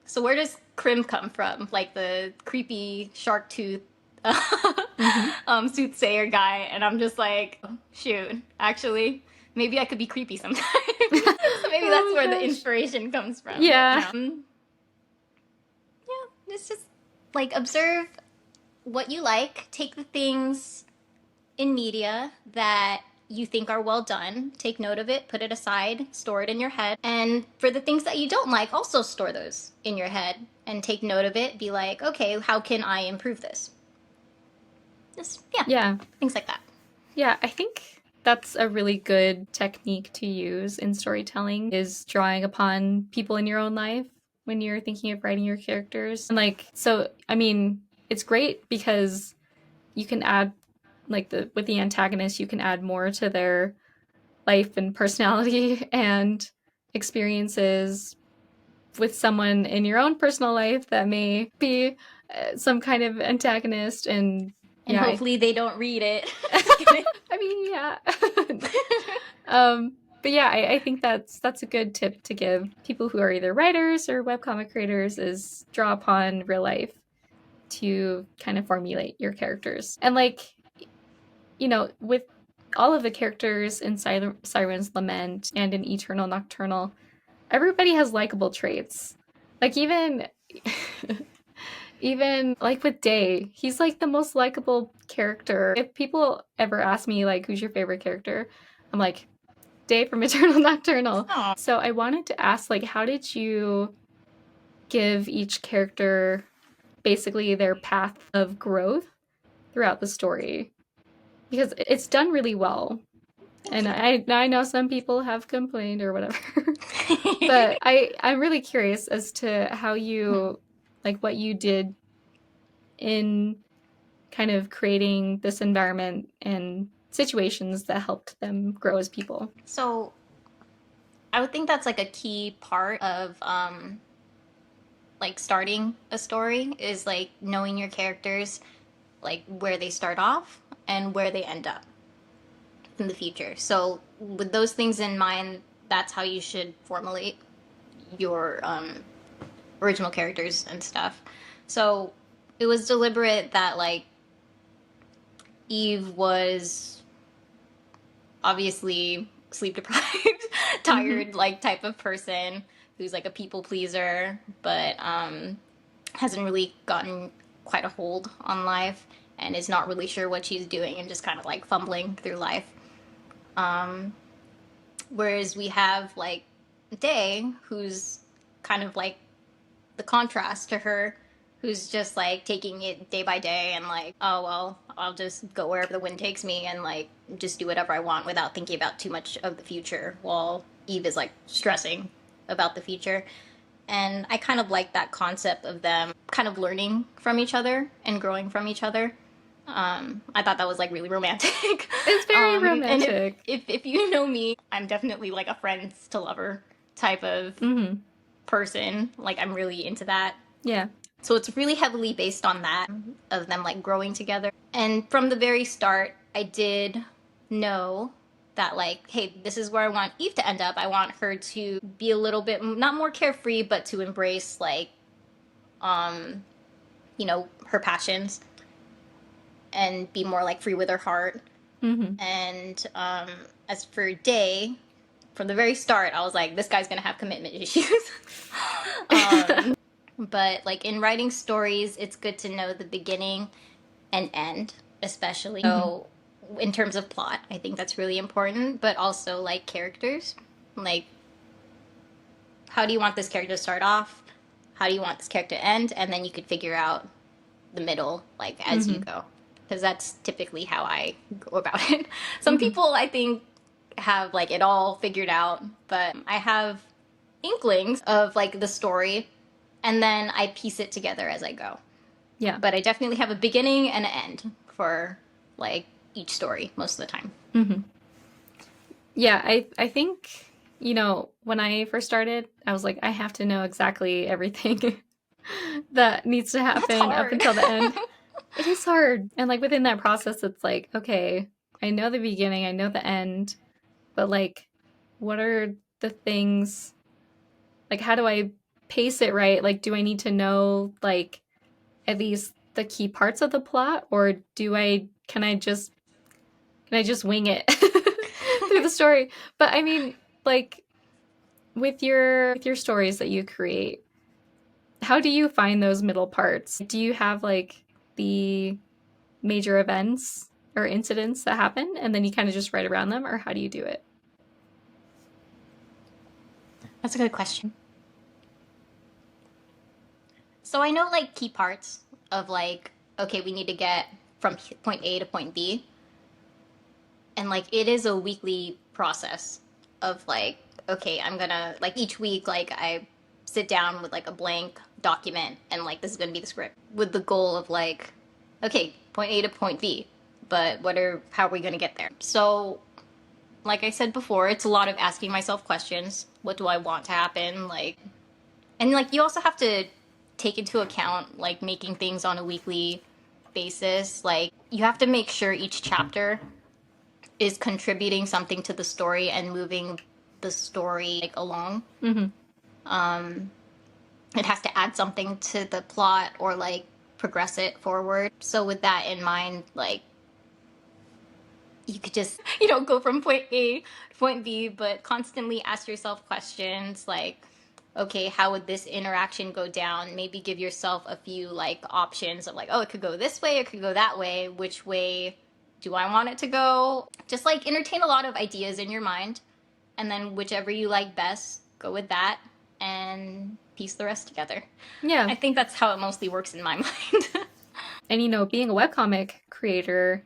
so where does Krim come from? Like the creepy shark tooth Mm-hmm. soothsayer guy. And I'm just like, oh, shoot, actually, maybe I could be creepy sometimes. So maybe that's Oh where the gosh. inspiration comes from. But Yeah. yeah, it's just like observe what you like, take the things in media that you think are well done, take note of it, put it aside, store it in your head. And for the things that you don't like, also store those in your head and take note of it. Be like, okay, how can I improve this? Just, yeah, Yeah. things like that. Yeah, I think that's a really good technique to use in storytelling is drawing upon people in your own life when you're thinking of writing your characters. And like, so I mean, it's great because you can add like with the antagonist, you can add more to their life and personality and experiences with someone in your own personal life that may be some kind of antagonist. And And yeah, hopefully they don't read it. I mean, yeah. But yeah, I think that's a good tip to give people who are either writers or webcomic creators is draw upon real life to kind of formulate your characters. And like, you know, with all of the characters in Siren's Lament and in Eaternal Nocturnal, everybody has likable traits. Like even like with Day, he's like the most likable character. If people ever ask me like who's your favorite character, I'm like Day from Eternal Nocturnal. Aww. So I wanted to ask like how did you give each character basically their path of growth throughout the story? Because it's done really well. And I know some people have complained or whatever. But I'm really curious as to how you like what you did in kind of creating this environment and situations that helped them grow as people. So I would think that's like a key part of like starting a story is like knowing your characters, like where they start off and where they end up in the future. So with those things in mind, that's how you should formulate your original characters and stuff. So it was deliberate that like Eve was obviously sleep deprived, tired, like type of person who's like a people pleaser, but hasn't really gotten quite a hold on life and is not really sure what she's doing and just kind of like fumbling through life. Whereas we have like Day, who's kind of like the contrast to her, who's just like taking it day by day and like, oh well, I'll just go wherever the wind takes me and like just do whatever I want without thinking about too much of the future, while Eve is like stressing about the future. And I kind of like that concept of them kind of learning from each other and growing from each other. I thought that was like really romantic. It's very romantic. And if you know me, I'm definitely like a friends to lover type of person. Like I'm really into that. Yeah. So it's really heavily based on that, of them like growing together. And from the very start, I did know that like, hey, this is where I want Eve to end up. I want her to be a little bit not more carefree, but to embrace like you know, her passions and be more like free with her heart. And as for Day, from the very start, I was like, this guy's gonna have commitment issues. But like in writing stories, it's good to know the beginning and end, especially. So in terms of plot, I think that's really important, but also like characters. Like, how do you want this character to start off? How do you want this character to end? And then you could figure out the middle, like as you go. Because that's typically how I go about it. Some people, I think, have like it all figured out, but I have inklings of like the story, and then I piece it together as I go. Yeah. But I definitely have a beginning and an end for like each story most of the time. Yeah, I think, you know, when I first started, I was like, I have to know exactly everything that needs to happen up until the end. It is hard. And like within that process, it's like, okay, I know the beginning, I know the end, but like, what are the things, like, how do I pace it right? Like, do I need to know like at least the key parts of the plot, or can I just wing it through the story? But I mean, like with your stories that you create, how do you find those middle parts? Do you have like the major events or incidents that happen, and then you kind of just write around them, or how do you do it? That's a good question. So I know like key parts of like, okay, we need to get from point A to point B. And like it is a weekly process of like, okay, I'm gonna like each week, like I sit down with like a blank document and like this is gonna be the script with the goal of like, okay, point A to point B, but how are we gonna get there? So like I said before, it's a lot of asking myself questions. What do I want to happen? Like, and like you also have to take into account like making things on a weekly basis. Like you have to make sure each chapter is contributing something to the story and moving the story like along. Mm-hmm. It has to add something to the plot or like progress it forward. So with that in mind, like you could just go from point A to point B, but constantly ask yourself questions like, okay, how would this interaction go down? Maybe give yourself a few like options of like, oh, it could go this way, it could go that way. Which way do I want it to go? Just like entertain a lot of ideas in your mind, and then whichever you like best, go with that and piece the rest together. Yeah. I think that's how it mostly works in my mind. And, being a webcomic creator,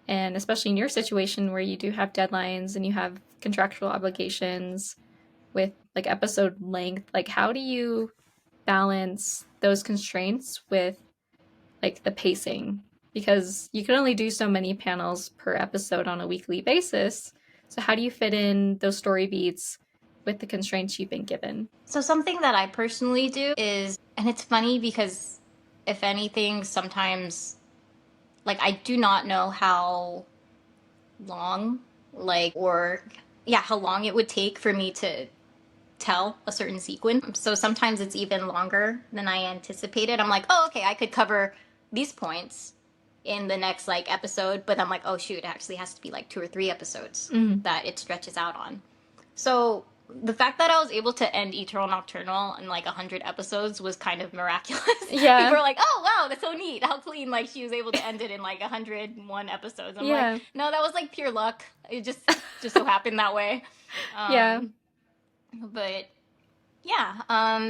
and especially in your situation where you do have deadlines and you have contractual obligations with like episode length, like how do you balance those constraints with like the pacing? Because you can only do so many panels per episode on a weekly basis. So how do you fit in those story beats with the constraints you've been given? So something that I personally do is, and it's funny because if anything, sometimes like I do not know how long, like, or yeah, how long it would take for me to tell a certain sequence. So sometimes it's even longer than I anticipated. I'm like, oh, okay, I could cover these points in the next like episode, but I'm like, oh shoot, it actually has to be like 2 or 3 episodes that it stretches out on. So the fact that I was able to end Eaternal Nocturnal in like 100 episodes was kind of miraculous. Yeah. People are like, oh wow, that's so neat. How clean like she was able to end it in like 101 episodes. I'm like, no, that was like pure luck. It just so happened that way. Yeah. But yeah,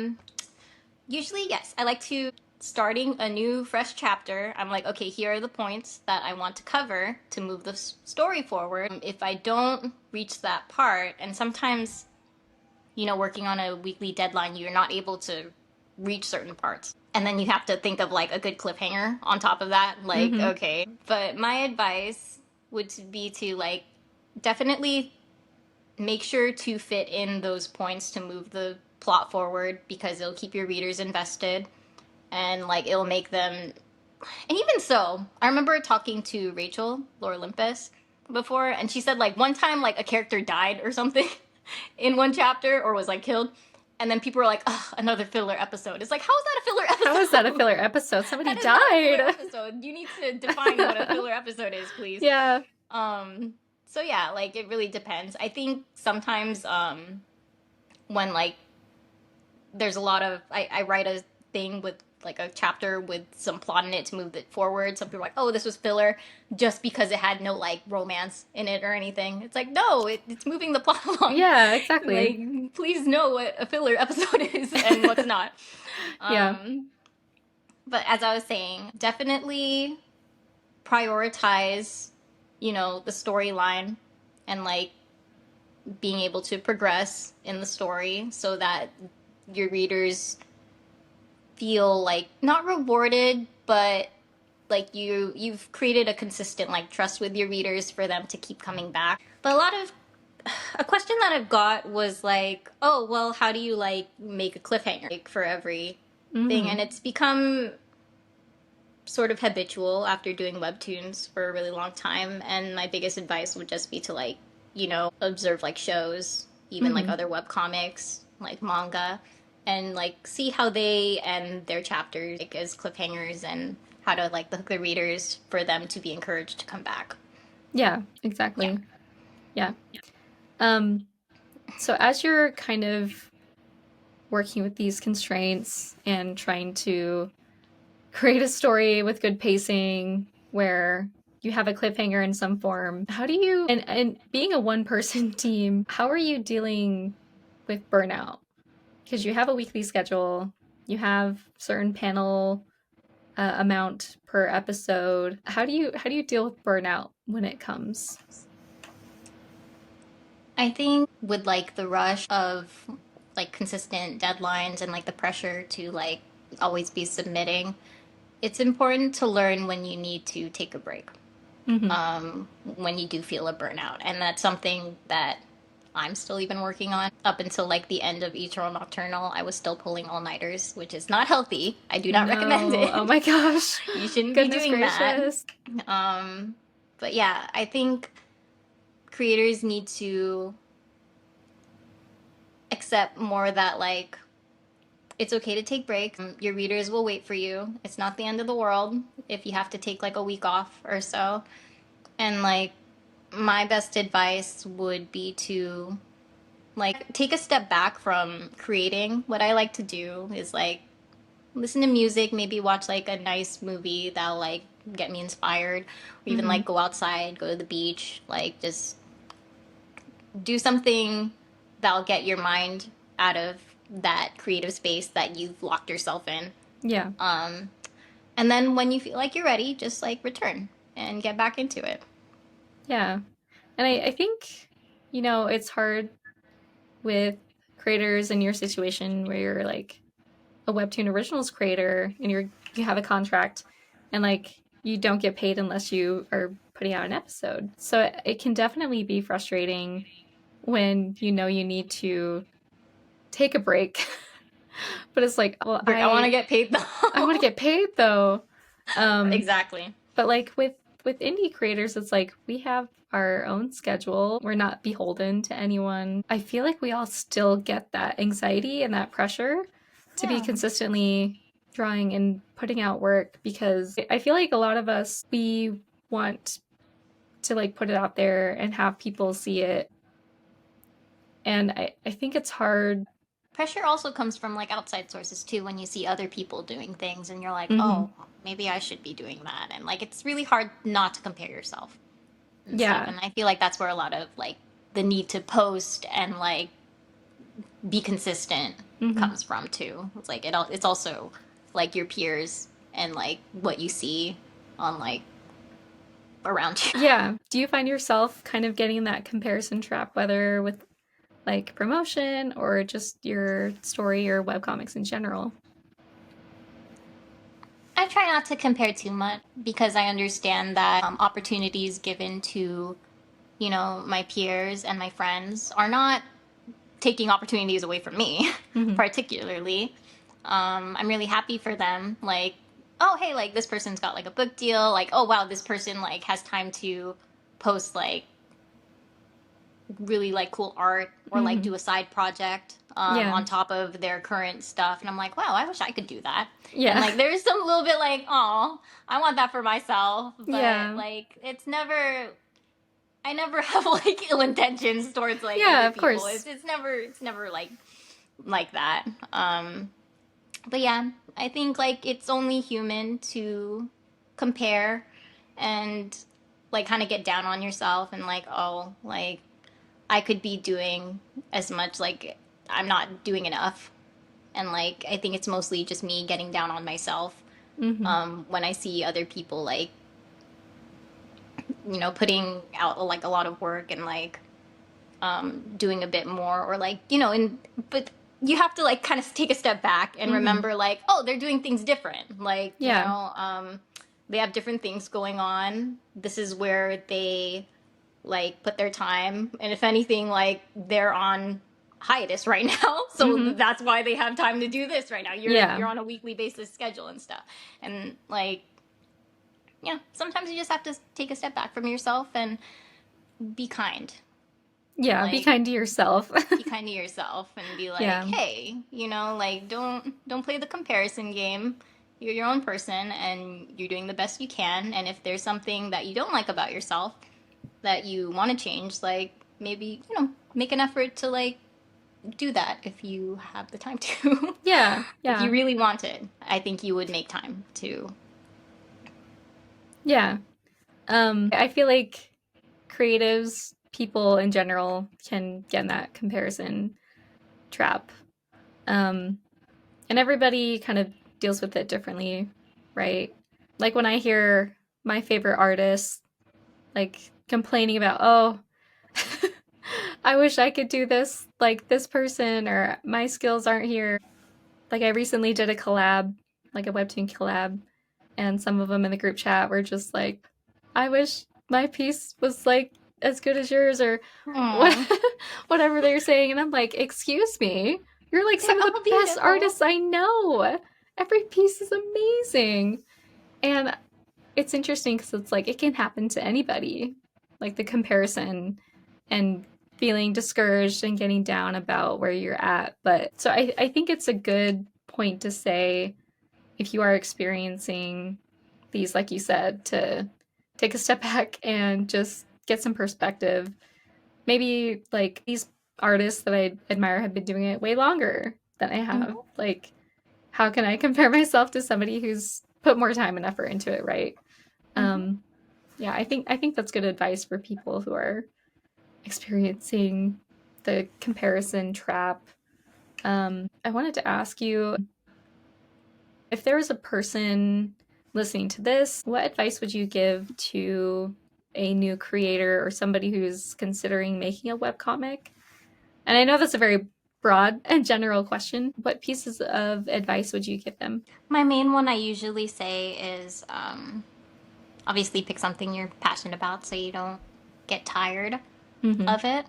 usually yes, I like to starting a new fresh chapter. I'm like, okay, here are the points that I want to cover to move the story forward. If I don't reach that part, and sometimes working on a weekly deadline, you're not able to reach certain parts. And then you have to think of like a good cliffhanger on top of that. Like, okay. But my advice would be to like definitely make sure to fit in those points to move the plot forward, because it'll keep your readers invested and like it'll make them. And even so, I remember talking to Rachel, Laura Olympus, before, and she said like one time like a character died or something in one chapter or was like killed, and then people were like, ugh, another filler episode. It's like, how is that a filler episode? How is that a filler episode? Somebody That is died. not a filler episode. You need to define what a filler episode is, please. Yeah. So yeah, like it really depends. I think sometimes when like there's a lot of I write a thing with like a chapter with some plot in it to move it forward. Some people are like, oh, this was filler just because it had no like romance in it or anything. It's like, no, it's moving the plot along. Yeah, exactly. Like, please know what a filler episode is and what's not. Yeah. But as I was saying, definitely prioritize, the storyline and like being able to progress in the story so that your readers feel like not rewarded, but like you've created a consistent like trust with your readers for them to keep coming back. But a question that I've got was like, oh well, how do you like make a cliffhanger like, for every thing? And it's become sort of habitual after doing webtoons for a really long time. And my biggest advice would just be to like observe like shows, even like other webcomics, like manga, and like see how they end their chapters like, as cliffhangers, and how to like hook the readers for them to be encouraged to come back. Yeah, exactly. Yeah. So as you're kind of working with these constraints and trying to create a story with good pacing where you have a cliffhanger in some form. How do you, and being a one person team, how are you dealing with burnout? Because you have a weekly schedule, you have certain panel amount per episode. How do you deal with burnout when it comes? I think with like the rush of like consistent deadlines and like the pressure to like always be submitting, it's important to learn when you need to take a break. Mm-hmm. When you do feel a burnout. And that's something that I'm still even working on. Up until like the end of Eternal Nocturnal, I was still pulling all nighters, which is not healthy. I do not recommend No, oh it. my gosh. You shouldn't be Goodness doing that. gracious. Um, but yeah, I think creators need to accept more that like it's okay to take breaks. Your readers will wait for you. It's not the end of the world if you have to take like a week off or so. And like my best advice would be to like take a step back from creating. What I like to do is like listen to music, maybe watch like a nice movie that'll like get me inspired, or even Mm-hmm. like go outside, go to the beach, like just do something that'll get your mind out of that creative space that you've locked yourself in. Yeah. And then when you feel like you're ready, just like return and get back into it. Yeah. And I think, it's hard with creators in your situation where you're like a Webtoon Originals creator and you have a contract and like you don't get paid unless you are putting out an episode. So it can definitely be frustrating when you need to take a break. But it's like, well, Like, I want to I get paid I want to though. get paid though. Um Exactly. but like with indie creators, it's like we have our own schedule. We're not beholden to anyone. I feel like we all still get that anxiety and that pressure to be Yeah. consistently drawing and putting out work because I feel like a lot of us we want to like put it out there and have people see it. And I think it's hard. Pressure also comes from like outside sources too when you see other people doing things and you're like, Hmm. "Oh, maybe I should be doing that." And like it's really hard not to compare yourself and stuff. Yeah. And I feel like that's where a lot of like the need to post and like be consistent Hmm. comes from too. It's like it's also like your peers and like what you see on like around you. Yeah. Do you find yourself kind of getting in that comparison trap, whether with like promotion or just your story or webcomics in general? I try not to compare too much because I understand that opportunities given to, you know, my peers and my friends are not taking opportunities away from me, Hmm. particularly. I'm really happy for them. Like, oh, hey, like this person's got like a book deal. Like, oh, wow, this person like has time to post like really like cool art or like Hmm. do a side project Yeah. on top of their current stuff. And I'm like, wow, I wish I could do that. And Yeah. like, there's some little bit like, oh, I want that for myself. But Yeah. like, it's never, I never have like ill intentions towards like Yeah, other of people. course. It's never like that. But yeah, I think like it's only human to compare and like kind of get down on yourself and like, oh, like I could be doing as much, like I'm not doing enough. And like I think it's mostly just me getting down on myself Hmm. when I see other people like you know putting out like a lot of work and like doing a bit more or like you know and but you have to like kind of take a step back and Hmm. remember like oh they're doing things different like you Yeah. know they have different things going on. This is where they like put their time and if anything like they're on hiatus right now so Hmm. that's why they have time to do this right now. Yeah. You're on a weekly basis schedule and stuff and like yeah sometimes you just have to take a step back from yourself and be kind Yeah. Be like kind to yourself. be kind to yourself and be like, Yeah. hey, you know, like don't play the comparison game. You're your own person and you're doing the best you can. And if there's something that you don't like about yourself that you want to change, like maybe, you know, make an effort to like do that if you have the time to. Yeah. If you Yeah. really want it, I think you would make time to. Yeah. I feel like creatives, people in general, can get in that comparison trap. And everybody kind of deals with it differently, right? Like when I hear my favorite artists like complaining about, oh, I wish I could do this like this person, or my skills aren't here. Like I recently did a collab, like a webtoon collab, and some of them in the group chat were just like, I wish my piece was like as good as yours, or what, Aw, whatever they're saying. And I'm like, excuse me, you're like they're some of the all best beautiful. artists I know. Every piece is amazing. And it's interesting because it's like it can happen to anybody, like the comparison and feeling discouraged and getting down about where you're at. But so I think it's a good point to say, if you are experiencing these, like you said, to take a step back and just get some perspective. Maybe like these artists that I admire have been doing it way longer than I have. Mhm. Like, how can I compare myself to somebody who's put more time and effort into it, right? Mhm. Um, yeah, I think that's good advice for people who are experiencing the comparison trap. I wanted to ask you, if there was a person listening to this, what advice would you give to a new creator or somebody who's considering making a webcomic? And I know that's a very broad and general question. What pieces of advice would you give them? My main one I usually say is obviously pick something you're passionate about so you don't get tired Mm-hmm. of it.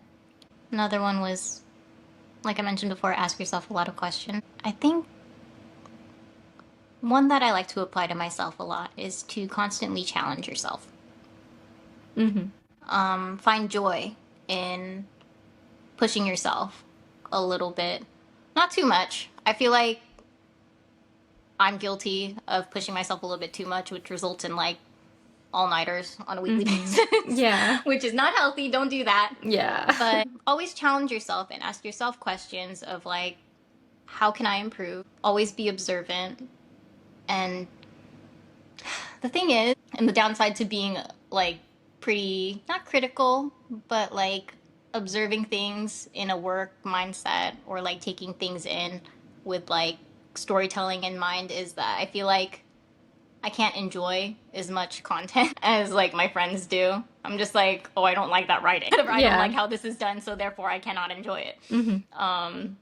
Another one was, like I mentioned before, ask yourself a lot of questions. I think one that I like to apply to myself a lot is to constantly challenge yourself. Mm-hmm. Find joy in pushing yourself a little bit. Not too much. I feel like I'm guilty of pushing myself a little bit too much, which results in like all nighters on a weekly Mm-hmm. basis, Yeah. which is not healthy. Don't do that. Yeah. But always challenge yourself and ask yourself questions of like, how can I improve? Always be observant. And the thing is, and the downside to being like pretty, not critical, but like observing things in a work mindset or like taking things in with like storytelling in mind is that I feel like I can't enjoy as much content as like my friends do. I'm just like, oh, I don't like that writing. Or I don't Yeah. like how this is done, so therefore I cannot enjoy it. Mm-hmm.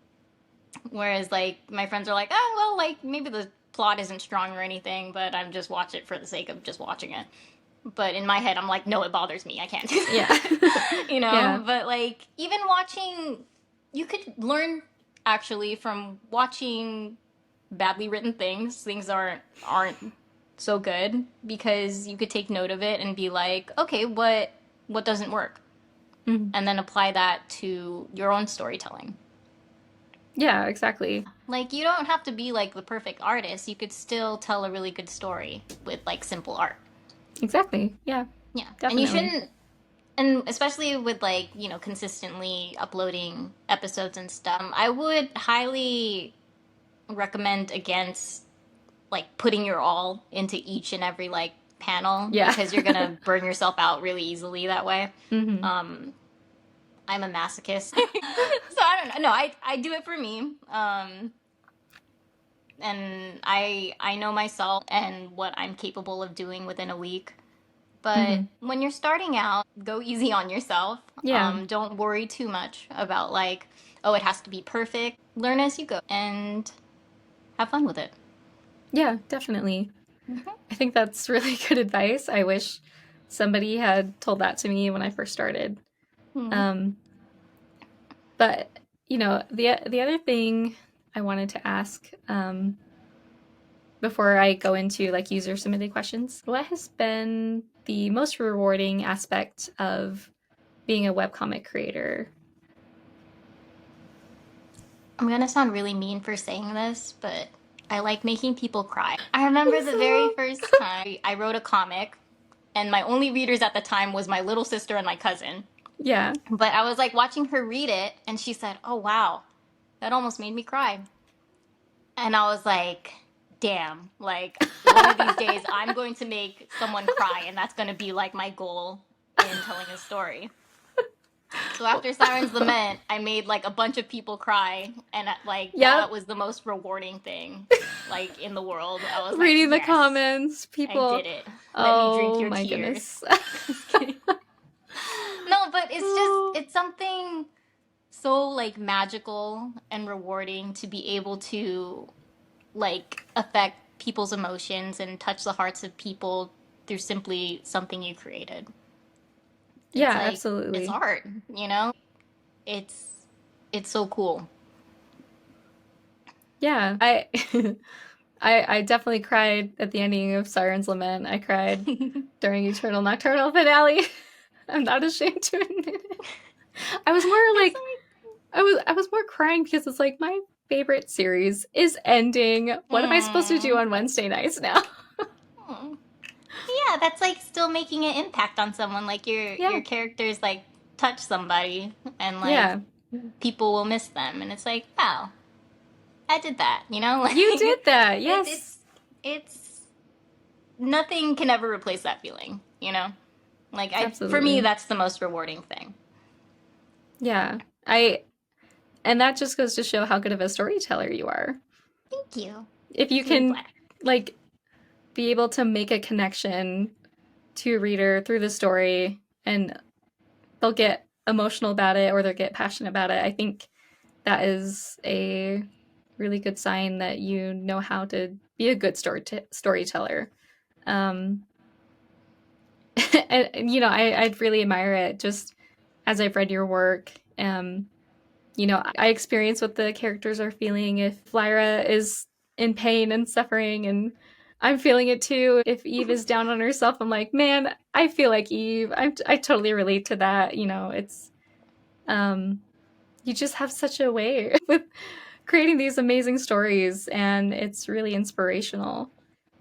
Whereas like my friends are like, oh, well, like maybe the plot isn't strong or anything, but I'm just watch it for the sake of just watching it. But in my head, I'm like, no, it bothers me. I can't do Yeah. that. You Yeah. know? But like, even watching, you could learn actually from watching badly written things. Things aren't so good because you could take note of it and be like, okay, what doesn't work? Mm-hmm. And then apply that to your own storytelling. Yeah, exactly. Like you don't have to be like the perfect artist. You could still tell a really good story with like simple art. Exactly. Yeah, Yeah. And you definitely. shouldn't, and especially with like, you know, consistently uploading episodes and stuff, I would highly recommend against like putting your all into each and every like panel Yeah. because you're gonna burn yourself out really easily that way. Mm-hmm. I'm a masochist. So I don't know. No, I do it for me. And I know myself and what I'm capable of doing within a week. But Mm-hmm. when you're starting out, go easy on yourself. Yeah. Don't worry too much about like, oh, it has to be perfect. Learn as you go and have fun with it. Yeah, definitely. Mm-hmm. I think that's really good advice. I wish somebody had told that to me when I first started. Mm-hmm. Um, but the other thing I wanted to ask, before I go into like user submitted questions, what has been the most rewarding aspect of being a webcomic creator? I'm gonna sound really mean for saying this, but I like making people cry. I remember the very first time I wrote a comic, and my only readers at the time was my little sister and my cousin. Yeah. But I was like watching her read it, and she said, "Oh wow, that almost made me cry." And I was like, damn, like one of these days I'm going to make someone cry, and that's going to be like my goal in telling a story. So after Siren's Lament, I made like a bunch of people cry, and like Yep. that was the most rewarding thing like in the world. I was like, Reading the yes, comments, I people. did it. Let me drink Oh your my tears. goodness. Just kidding. No, but it's something so like magical and rewarding to be able to like affect people's emotions and touch the hearts of people through simply something you created. It's Yeah, like it's absolutely. art, you know? It's it's so cool. Yeah. I definitely cried at the ending of Siren's Lament. I cried during Eternal Nocturnal finale. I'm not ashamed to admit it. I was more It's like I was more crying because it's like my favorite series is ending. like, What am I supposed to do on Wednesday nights now? mm. Yeah, that's like still making an impact on someone. Like Yeah. your characters like touch somebody, and like Yeah. people will miss them, and it's like, wow, I did that, you know? Like You did that. it's Yes. it's it's nothing can ever replace that feeling, you know? Like I for me Absolutely. that's the most rewarding thing. Yeah. I and that just goes to show how good of a storyteller you are. Thank you. If you It's really can flattering. like be able to make a connection to a reader through the story and they'll get emotional about it or they'll get passionate about it. I think that is a really good sign that you know how to be a good storyteller. Um, and you know, I'd really admire it just as I've read your work. You know, I experience what the characters are feeling. If Lyra is in pain and suffering, and I'm feeling it too. If Eve is down on herself, I'm like, man, I feel like Eve. I totally relate to that. You know, it's um, you just have such a way with creating these amazing stories, and it's really inspirational.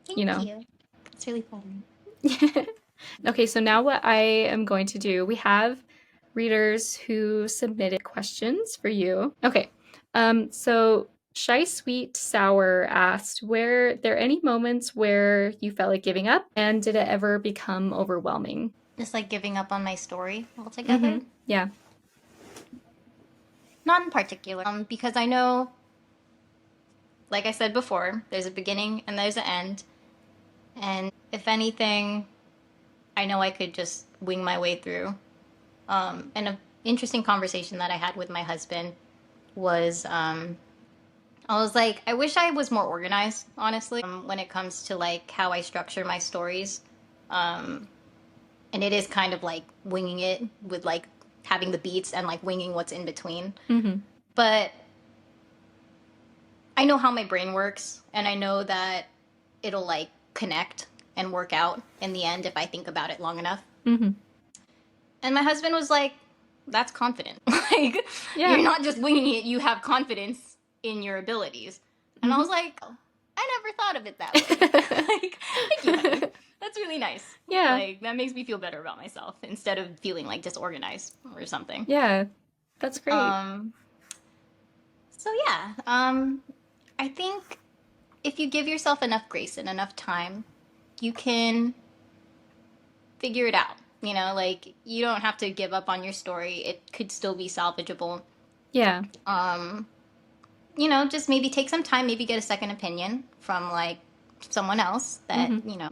You Thank know. you. It's really fun. Okay, so now what I am going to do, we have readers who submitted questions for you. Okay, so Shy Sweet Sour asked, were there any moments where you felt like giving up, and did it ever become overwhelming? Just like giving up on my story altogether. Mm-hmm. Yeah. Not in particular. Because I know, like I said before, there's a beginning and there's an end. And if anything, I know I could just wing my way through. And an interesting conversation that I had with my husband was I was like, I wish I was more organized, honestly, when it comes to like how I structure my stories. And it is kind of like winging it with like having the beats and like winging what's in between. Mm-hmm. But I know how my brain works, and I know that it'll like connect and work out in the end if I think about it long enough. Mm-hmm. And my husband was like, that's confident. Like, Yeah. you're not just winging it, you have confidence in your abilities. And I Mm-hmm. was like, oh, I never thought of it that way. Like, thank you, honey. That's really nice. Yeah. Like, that makes me feel better about myself instead of feeling like disorganized or something. Yeah. That's great. Um, so yeah, I think if you give yourself enough grace and enough time, you can figure it out. You know, like you don't have to give up on your story. It could still be salvageable. Yeah. Um, you know, just maybe take some time, maybe get a second opinion from like someone else that, Mm-hmm. you know,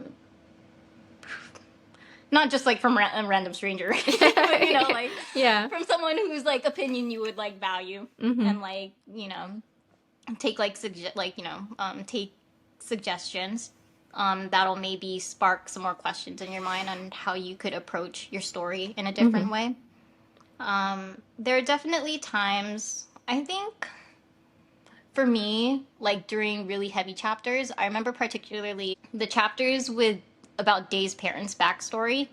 not just like from a random stranger, but you know, like Yeah. from someone whose like opinion you would like value Mm-hmm. and like, you know, take like like, you know, take suggestions. That'll maybe spark some more questions in your mind on how you could approach your story in a Mm-hmm. different way. There are definitely times, I think, for me, like during really heavy chapters, I remember particularly the chapters with about Day's parents' backstory.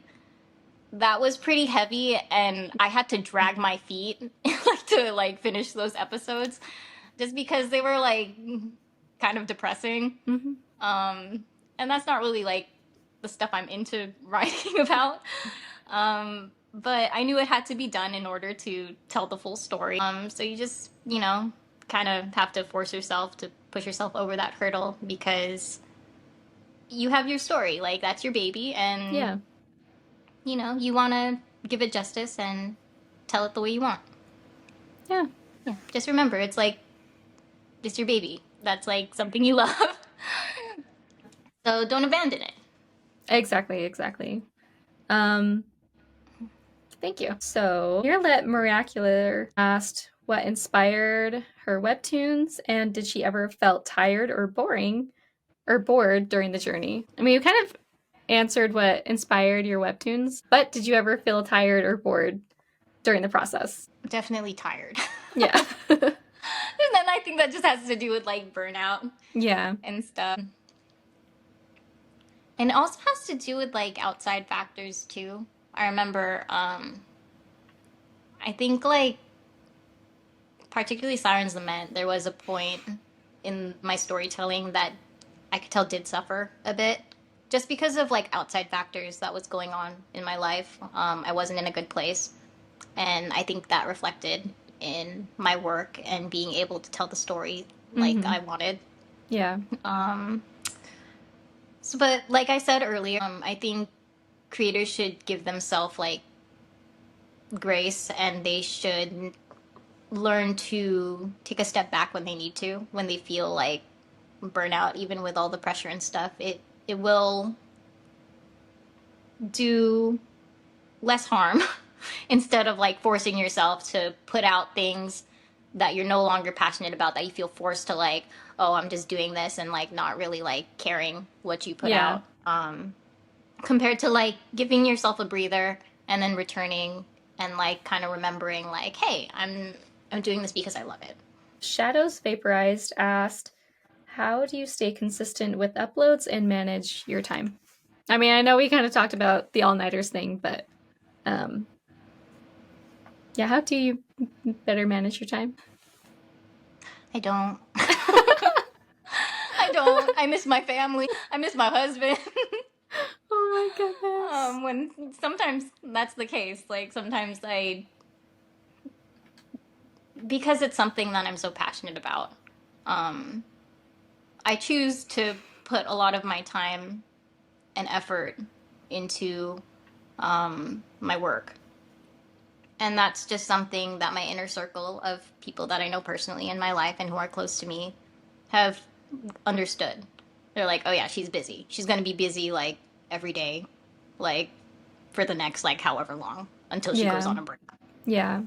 That was pretty heavy, and I had to drag my feet like to like finish those episodes, just because they were like kind of depressing. Mm-hmm. And that's not really like the stuff I'm into writing about. But I knew it had to be done in order to tell the full story. So you just, you know, kind of have to force yourself to push yourself over that hurdle because you have your story. Like, that's your baby, and, Yeah. you know, you want to give it justice and tell it the way you want. Yeah. Yeah. Just remember, it's like, it's your baby. That's like something you love. So don't abandon it. Exactly, exactly. Um, Thank you. So, here let Miracular asked what inspired her webtoons and did she ever felt tired or bored during the journey? I mean, you kind of answered what inspired your webtoons, but did you ever feel tired or bored during the process? Definitely tired. Yeah. And then I think that just has to do with like burnout Yeah. and stuff. And it also has to do with like outside factors too. I remember, I think like particularly Siren's Lament, there was a point in my storytelling that I could tell did suffer a bit. Just because of like outside factors that was going on in my life. I wasn't in a good place. And I think that reflected in my work and being able to tell the story like Mm-hmm. I wanted. Yeah. So, but like I said earlier, I think creators should give themselves like grace and they should learn to take a step back when they need to, when they feel like burnout, even with all the pressure and stuff. It will do less harm instead of like forcing yourself to put out things that you're no longer passionate about, that you feel forced to like, oh, I'm just doing this and like not really like caring what you put Yeah. out. Compared to like giving yourself a breather and then returning and like kind of remembering like, hey, I'm doing this because I love it. Shadows Vaporized asked, how do you stay consistent with uploads and manage your time? I mean, I know we kind of talked about the all-nighters thing, but um, yeah, how do you better manage your time? I don't. I don't. I miss my family. I miss my husband. Oh my goodness. When sometimes that's the case. Like sometimes because it's something that I'm so passionate about, I choose to put a lot of my time and effort into my work. And that's just something that my inner circle of people that I know personally in my life and who are close to me have understood. They're like, oh yeah, she's busy. She's going to be busy like every day, like for the next like however long until she goes Yeah. on a break. Yeah.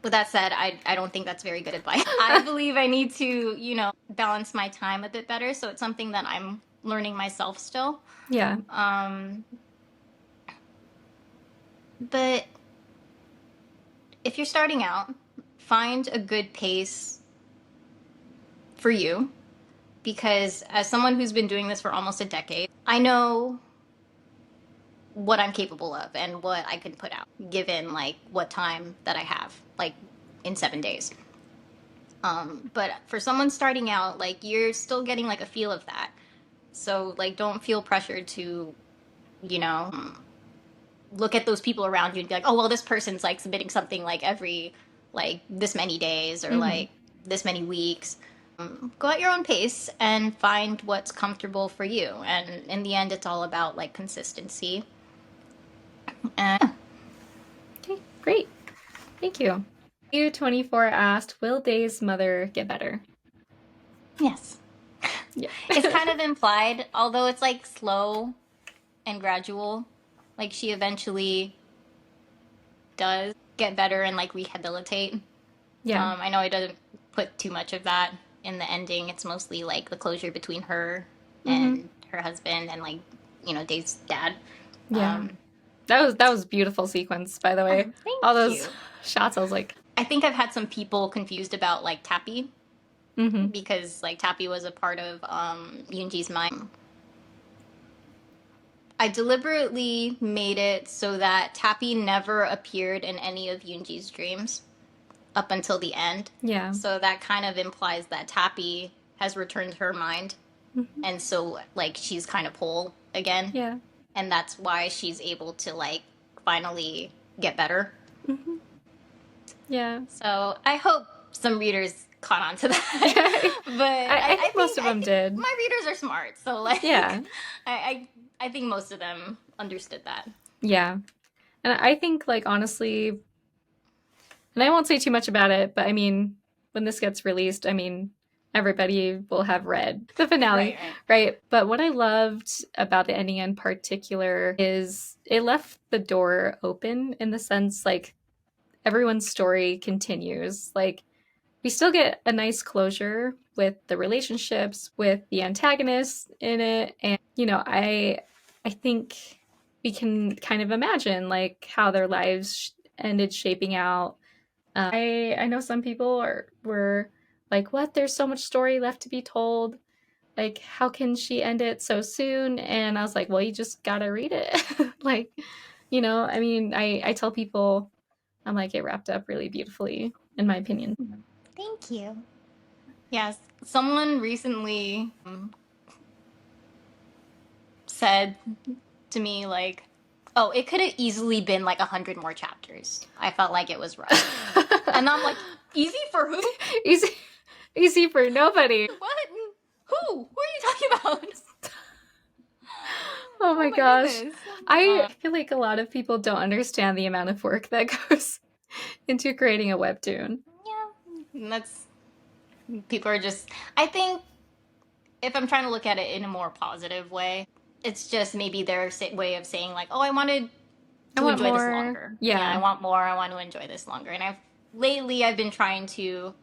With that said, I don't think that's very good advice. I believe I need to, you know, balance my time a bit better. So it's something that I'm learning myself still. Yeah. But if you're starting out, find a good pace for you. Because as someone who's been doing this for almost a decade, I know what I'm capable of and what I can put out, given like what time that I have, like in 7 days. But for someone starting out, like you're still getting like a feel of that. So like don't feel pressured to, you know, look at those people around you and be like, oh well, this person's like submitting something like every like this many days or like this many weeks. Go at your own pace and find what's comfortable for you. And in the end, it's all about like consistency. And Okay, great. Thank you. U24 asked, will Day's mother get better? yes, Yeah. it's kind of implied, although it's like slow and gradual. Like she eventually does get better and like rehabilitate. Yeah. I know it doesn't put too much of that in the ending. It's mostly like the closure between her and her husband and like, you know, Dave's dad. Yeah. That was beautiful sequence, by the way. All Thank those you. shots, I was like, I think I've had some people confused about like Tappy mm-hmm. because like Tappy was a part of Yoonji's mind. I deliberately made it so that Tappy never appeared in any of Yoonji's dreams up until the end. Yeah. So that kind of implies that Tappy has returned her mind. And so like she's kind of whole again. Yeah. And that's why she's able to like finally get better. Yeah. So I hope some readers caught on to that. But I think most of them did. my readers are smart, so like Yeah. I think most of them understood that. Yeah. And I think, like, honestly, and I won't say too much about it, but I mean, when this gets released, I mean, everybody will have read the finale, Right. right? But what I loved about the ending in particular is it left the door open in the sense, like, everyone's story continues. Like, we still get a nice closure with the relationships, with the antagonists in it, and I think we can kind of imagine like how their lives ended shaping out. I know some people were like, "What? There's so much story left to be told. Like, how can she end it so soon?" And I was like, "Well, you just gotta read it." Like, I mean, I tell people, I'm like, it wrapped up really beautifully, in my opinion. Thank you. Yes, someone recently said to me like, "Oh, it could have easily been like 100 more chapters. I felt like it was rushed." And I'm like, "Easy for who? easy, easy for nobody. What? Who? Who are you talking about?" Oh Oh my my gosh. goodness. I feel like a lot of people don't understand the amount of work that goes into creating a webtoon. Yeah, and that's people are just. I think if I'm trying to look at it in a more positive way, it's just maybe their way of saying like, "Oh, I wanted I to want enjoy this more. longer. Yeah, I Yeah. want more. I want to enjoy this longer." And I've been trying to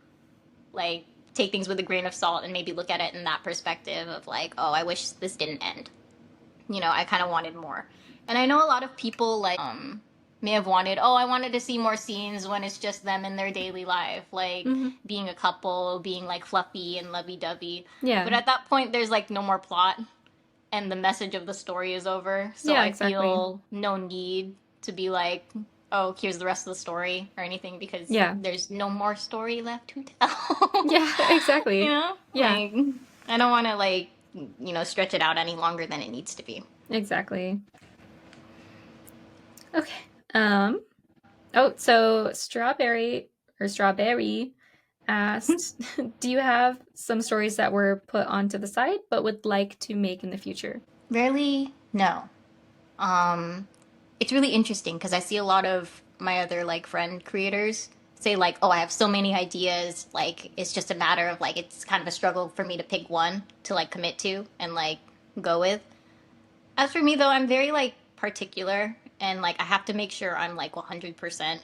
like take things with a grain of salt and maybe look at it in that perspective of like, "Oh, I wish this didn't end." I kind of wanted more. And I know a lot of people like may have wanted, "Oh, I wanted to see more scenes when it's just them in their daily life, like Hmm. being a couple, being like fluffy and lovey-dovey." Yeah. But at that point there's like no more plot and the message of the story is over. So Yeah, I exactly. feel no need to be like, "Oh, here's the rest of the story" or anything because Yeah. there's no more story left to tell. Yeah, exactly. Yeah, Like I don't want to like, stretch it out any longer than it needs to be. exactly. Okay. Um, oh, so Strawberry asked, do you have some stories that were put onto the side but would like to make in the future? Rarely, no. Um, it's really interesting because I see a lot of my other like friend creators say like, "Oh, I have so many ideas. Like, it's just a matter of like, it's kind of a struggle for me to pick one to like commit to and like go with." As for me though, I'm very like particular and like I have to make sure I'm like 100%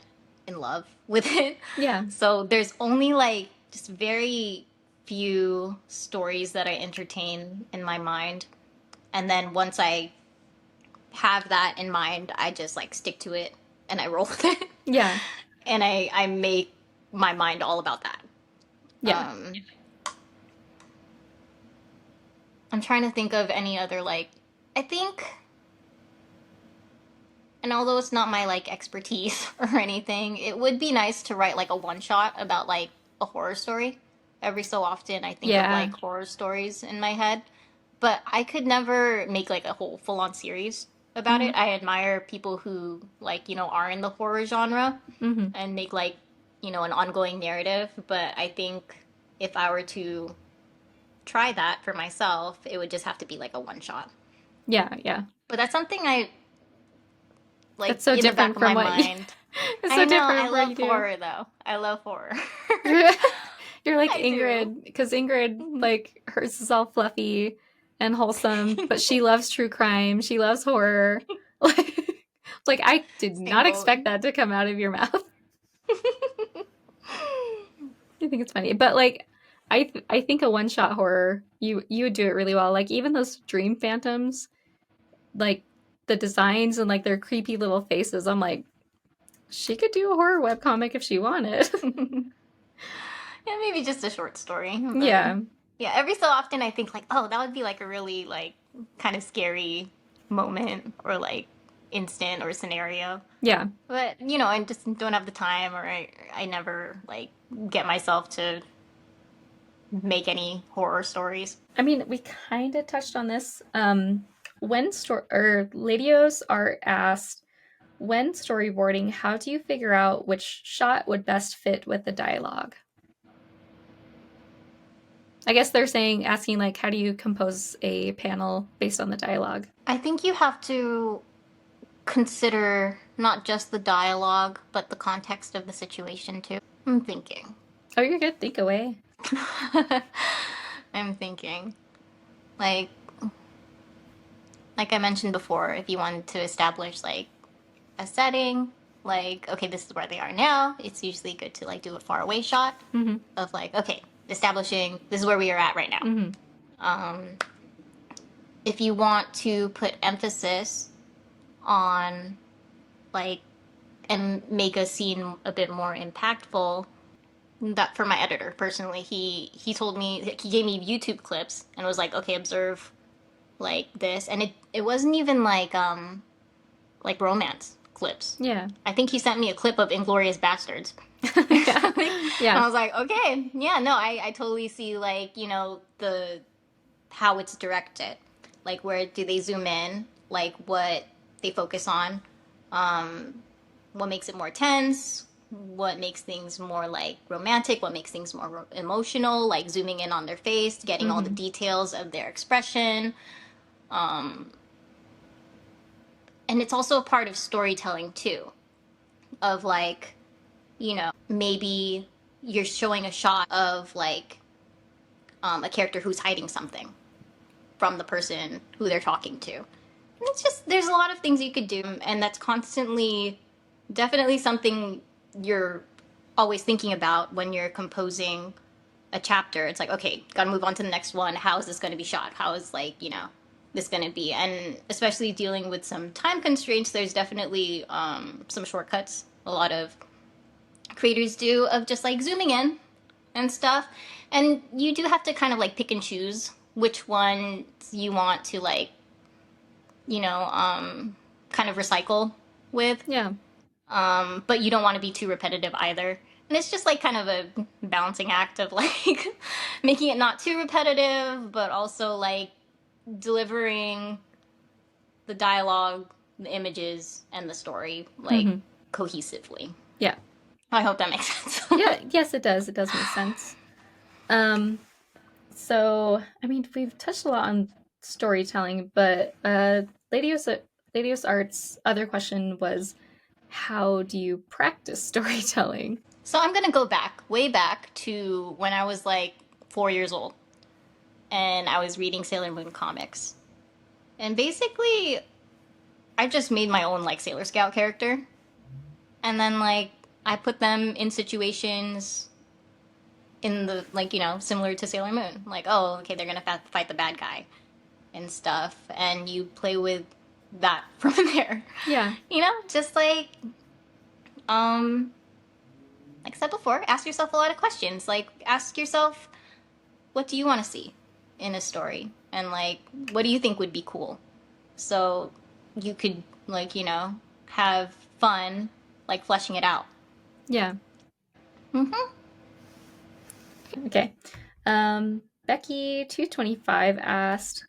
in love with it. Yeah. So there's only like just very few stories that I entertain in my mind. And then once I have that in mind, I just like stick to it and I roll with it. Yeah. And I make my mind all about that. Yeah. Um, I'm trying to think of any other like, I think, and although it's not my like expertise or anything, it would be nice to write like a one shot about like a horror story. Every so often, I think of Yeah. like horror stories in my head, but I could never make like a whole full on series about Hmm. it. I admire people who like, are in the horror genre Hmm. and make like, an ongoing narrative, but I think if I were to try that for myself, it would just have to be like a one shot. Yeah. Yeah. But that's something I like That's so in the back different of from my what you, mind. it's I so know, different I from what love you do. horror though. I love horror. You're, you're like I do. Ingrid, because Ingrid, like, hers is all fluffy and wholesome, but she loves true crime. She loves horror. Like I did Same not boat. expect that to come out of your mouth. I think it's funny, but like, I think a one shot horror, you would do it really well. Like even those dream phantoms, like the designs and like their creepy little faces. I'm like, she could do a horror webcomic if she wanted. Yeah, maybe just a short story, but Yeah, yeah, every so often I think like, "Oh, that would be like a really like kind of scary moment or like instant or scenario." yeah. But, I just don't have the time or I never like get myself to make any horror stories. I mean, we kind of touched on this. When Ladios are asked, when storyboarding, how do you figure out which shot would best fit with the dialogue? I guess they're asking like, how do you compose a panel based on the dialogue? I think you have to consider not just the dialogue, but the context of the situation too. I'm thinking. Oh, you're good. Think away. I'm thinking. Like like I mentioned before, if you wanted to establish like a setting, like okay, this is where they are now, it's usually good to like do a far away shot of like okay, establishing this is where we are at right now. If you want to put emphasis on like and make a scene a bit more impactful, that for my editor personally, he told me, he gave me YouTube clips and was like, okay, observe like this, and it wasn't even like romance clips. Yeah. I think he sent me a clip of Inglorious Bastards. Yeah. And I was like, okay, yeah, no, I totally see like, you know, the how it's directed. Like where do they zoom in? Like what they focus on? What makes it more tense? What makes things more like romantic? What makes things more emotional? Like zooming in on their face, getting all the details of their expression. And it's also a part of storytelling too, of like, you know, maybe you're showing a shot of like a character who's hiding something from the person who they're talking to. And it's just, there's a lot of things you could do, and that's constantly, definitely something you're always thinking about when you're composing a chapter. It's like, okay, gotta move on to the next one. How is this going to be shot? How is like, you know, this going to be? And especially dealing with some time constraints, there's definitely some shortcuts a lot of creators do of just like zooming in and stuff. And you do have to kind of like pick and choose which ones you want to like, you know, kind of recycle with. Yeah. But you don't want to be too repetitive either. And it's just like kind of a balancing act of like making it not too repetitive, but also like delivering the dialogue, the images, and the story like cohesively. Yeah. I hope that makes sense. Yeah. Yes, it does. It does make sense. So, I mean, we've touched a lot on storytelling, but Ladios Art's other question was, how do you practice storytelling? So I'm gonna go back, way back to when I was like 4 years old, and I was reading Sailor Moon comics. And basically, I just made my own like Sailor Scout character, and then like I put them in situations in the like, you know, similar to Sailor Moon. Like, oh, okay, they're gonna fight the bad guy and stuff, and you play with that from there. Yeah. You know, just like like I said before, ask yourself a lot of questions. Like, ask yourself, what do you want to see in a story? And, like, what do you think would be cool? So you could, like, you know, have fun, like, fleshing it out. Yeah. Okay. Becky225 asked,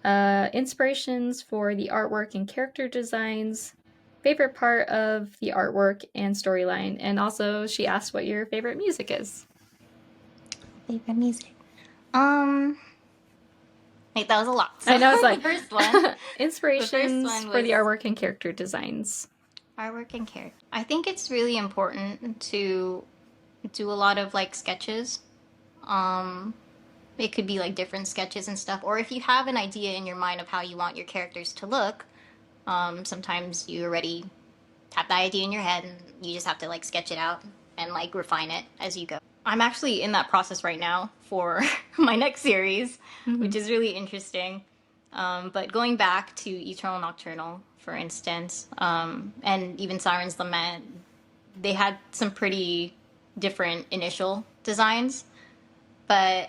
inspirations for the artwork and character designs, favorite part of the artwork and storyline, and also she asked what your favorite music is. Favorite music? Wait, that was a lot. So I know, it's like the first one. Inspirations the first one for the was artwork and character designs. artwork and character. I think it's really important to do a lot of like sketches. It could be like different sketches and stuff, or if you have an idea in your mind of how you want your characters to look, sometimes you already have the idea in your head and you just have to like sketch it out and like refine it as you go. I'm actually in that process right now for my next series, which is really interesting. But going back to Eaternal Nocturnal, for instance, and even Siren's Lament, they had some pretty different initial designs. But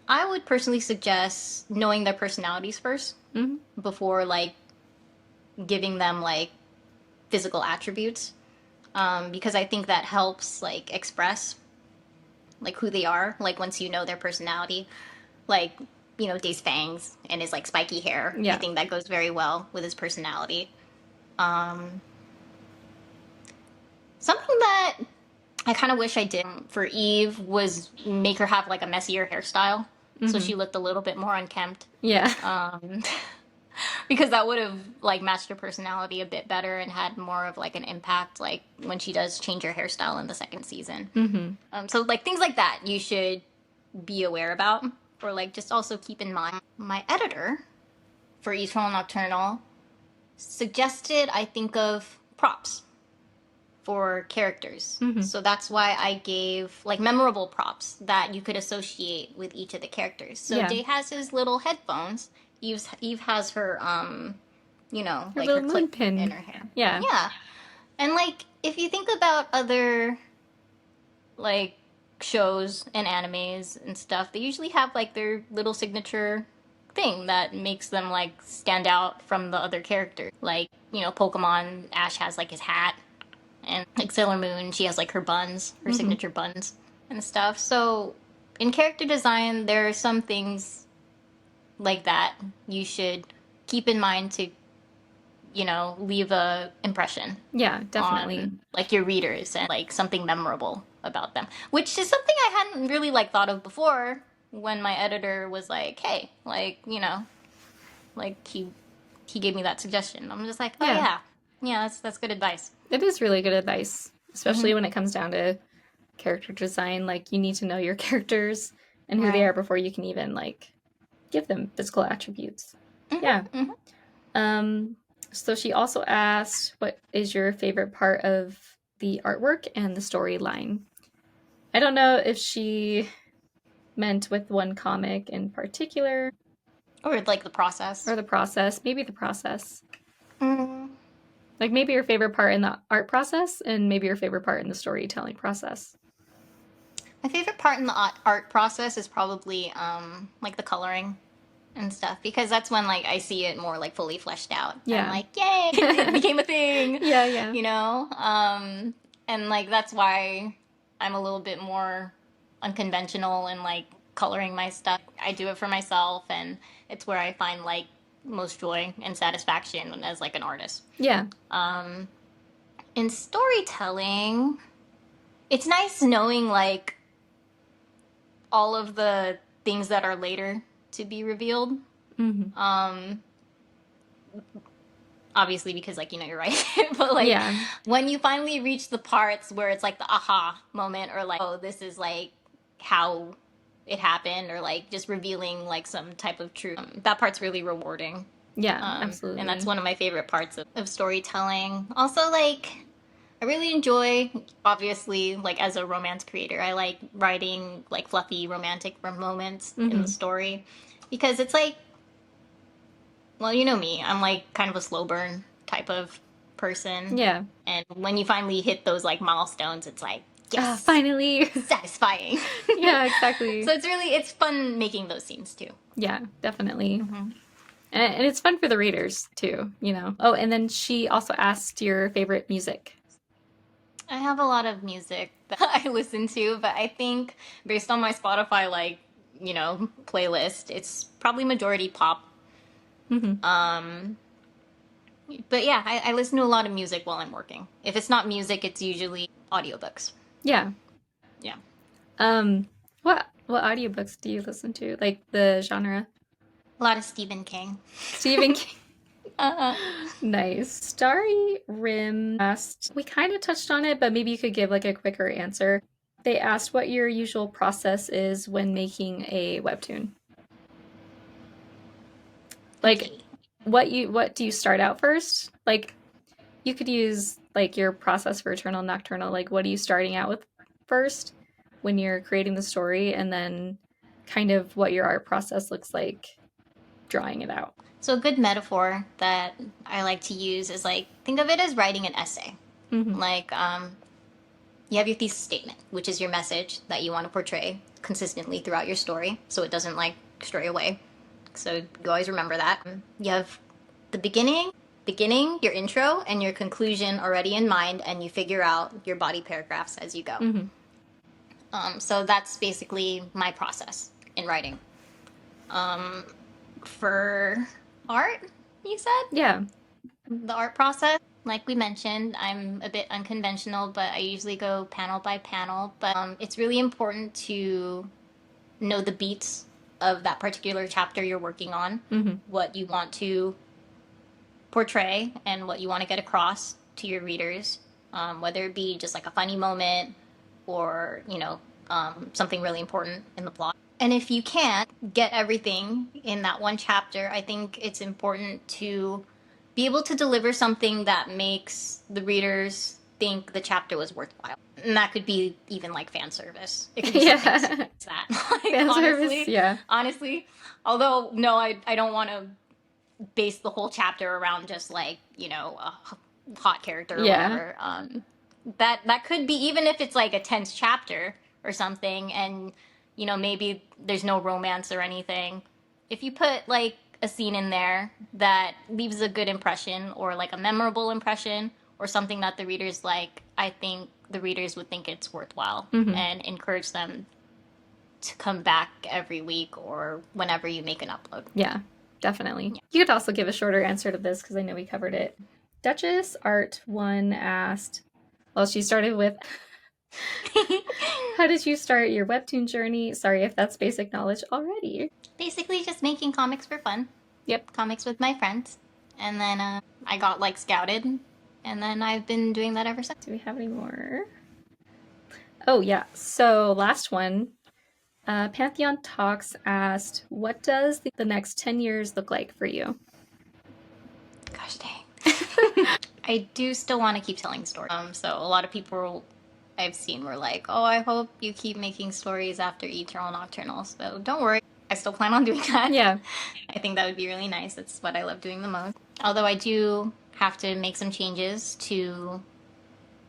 I would personally suggest knowing their personalities first before like giving them like physical attributes, because I think that helps like express like who they are. Like once you know their personality, like you know Dave's fangs and his like spiky hair. Yeah. I think that goes very well with his personality. Something that I kind of wish I did for Eve was make her have like a messier hairstyle, so she looked a little bit more unkempt. Yeah. Because that would have like matched her personality a bit better and had more of like an impact, like when she does change her hairstyle in the second season. So like things like that you should be aware about, or like just also keep in mind. My editor for Eaternal Nocturnal suggested I think of props for characters. So that's why I gave like memorable props that you could associate with each of the characters. So Yeah. Jay has his little headphones. Eve has her you know, Her like her little moon clip pin. in her hair. Yeah. Yeah. And like if you think about other like shows and animes and stuff, they usually have like their little signature thing that makes them like stand out from the other characters. Like, you know, Pokemon, Ash has like his hat, and like Sailor Moon, she has like her buns, her signature buns and stuff. So in character design, there are some things like that you should keep in mind to, you know, leave a impression Yeah, definitely. on like your readers and like something memorable about them, which is something I hadn't really like thought of before when my editor was like, hey, like, you know, like he gave me that suggestion. I'm just like, oh yeah, that's good advice. It is really good advice, especially when it comes down to character design. Like, you need to know your characters and who they Right. are before you can even like give them physical attributes. Yeah. So she also asked, what is your favorite part of the artwork and the storyline? I don't know if she meant with one comic in particular Or like the process. or the process. Maybe the process. Mm. Like maybe your favorite part in the art process and maybe your favorite part in the storytelling process. My favorite part in the art process is probably like the coloring and stuff, because that's when like I see it more like fully fleshed out. Yeah. I'm like, yay, it became a thing. Yeah. You know? And like that's why I'm a little bit more unconventional in like coloring my stuff. I do it for myself, and it's where I find like most joy and satisfaction as like an artist. Yeah. In storytelling, it's nice knowing like all of the things that are later to be revealed. Obviously because like, you know, you're right. But like when you finally reach the parts where it's like the aha moment, or like, oh, this is like how it happened, or like just revealing like some type of truth, that part's really rewarding. Yeah, absolutely. And that's one of my favorite parts of storytelling. Also, like, I really enjoy, obviously, like as a romance creator, I like writing like fluffy romantic moments in the story, because it's like, well, you know me, I'm like kind of a slow burn type of person. Yeah. And when you finally hit those like milestones, it's like, yes, finally. satisfying. Yeah, exactly. So it's fun making those scenes too. Yeah, definitely. And it's fun for the readers too, you know. Oh, and then she also asked your favorite music. I have a lot of music that I listen to, but I think based on my Spotify, like, you know, playlist, it's probably majority pop. But yeah, I listen to a lot of music while I'm working. If it's not music, it's usually audiobooks. Yeah. Yeah. What audiobooks do you listen to? Like the genre? A lot of Stephen King. Stephen King. Nice. Starry Rim asked, we kind of touched on it, but maybe you could give like a quicker answer. They asked what your usual process is when making a webtoon. Like, Okay. what do you start out first? Like, you could use like your process for Eternal Nocturnal. Like, what are you starting out with first when you're creating the story, and then kind of what your art process looks like drawing it out. So a good metaphor that I like to use is like, think of it as writing an essay. Like, you have your thesis statement, which is your message that you want to portray consistently throughout your story, so it doesn't like stray away. So you always remember that. You have the beginning, your intro, and your conclusion already in mind, and you figure out your body paragraphs as you go. So that's basically my process in writing. For art, you said? Yeah. The art process? Like we mentioned, I'm a bit unconventional, but I usually go panel by panel. But it's really important to know the beats of that particular chapter you're working on, what you want to portray, and what you want to get across to your readers, whether it be just like a funny moment or, something really important in the plot. And if you can't get everything in that one chapter, I think it's important to be able to deliver something that makes the readers think the chapter was worthwhile. And that could be even like fan service. It could be something as simple as that. Like, Fan honestly, service, yeah. honestly, although no, I don't want to base the whole chapter around just like, a hot character or whatever. That could be, even if it's like a tense chapter or something, and maybe there's no romance or anything. If you put like a scene in there that leaves a good impression or like a memorable impression or something that the readers like, I think the readers would think it's worthwhile and encourage them to come back every week or whenever you make an upload. Yeah, definitely. Yeah. You could also give a shorter answer to this because I know we covered it. Duchess Art 1 asked, well, she started with, how did you start your webtoon journey? Sorry if that's basic knowledge already. Basically just making comics for fun. Yep. Comics with my friends. And then I got like scouted, and then I've been doing that ever since. Do we have any more? Oh yeah, so last one. Pantheon Talks asked, what does the next 10 years look like for you? Gosh dang. I do still want to keep telling stories. So a lot of people I've seen were like, oh, I hope you keep making stories after Eaternal Nocturnal. So don't worry. I still plan on doing that. Yeah. I think that would be really nice. That's what I love doing the most. Although I do have to make some changes to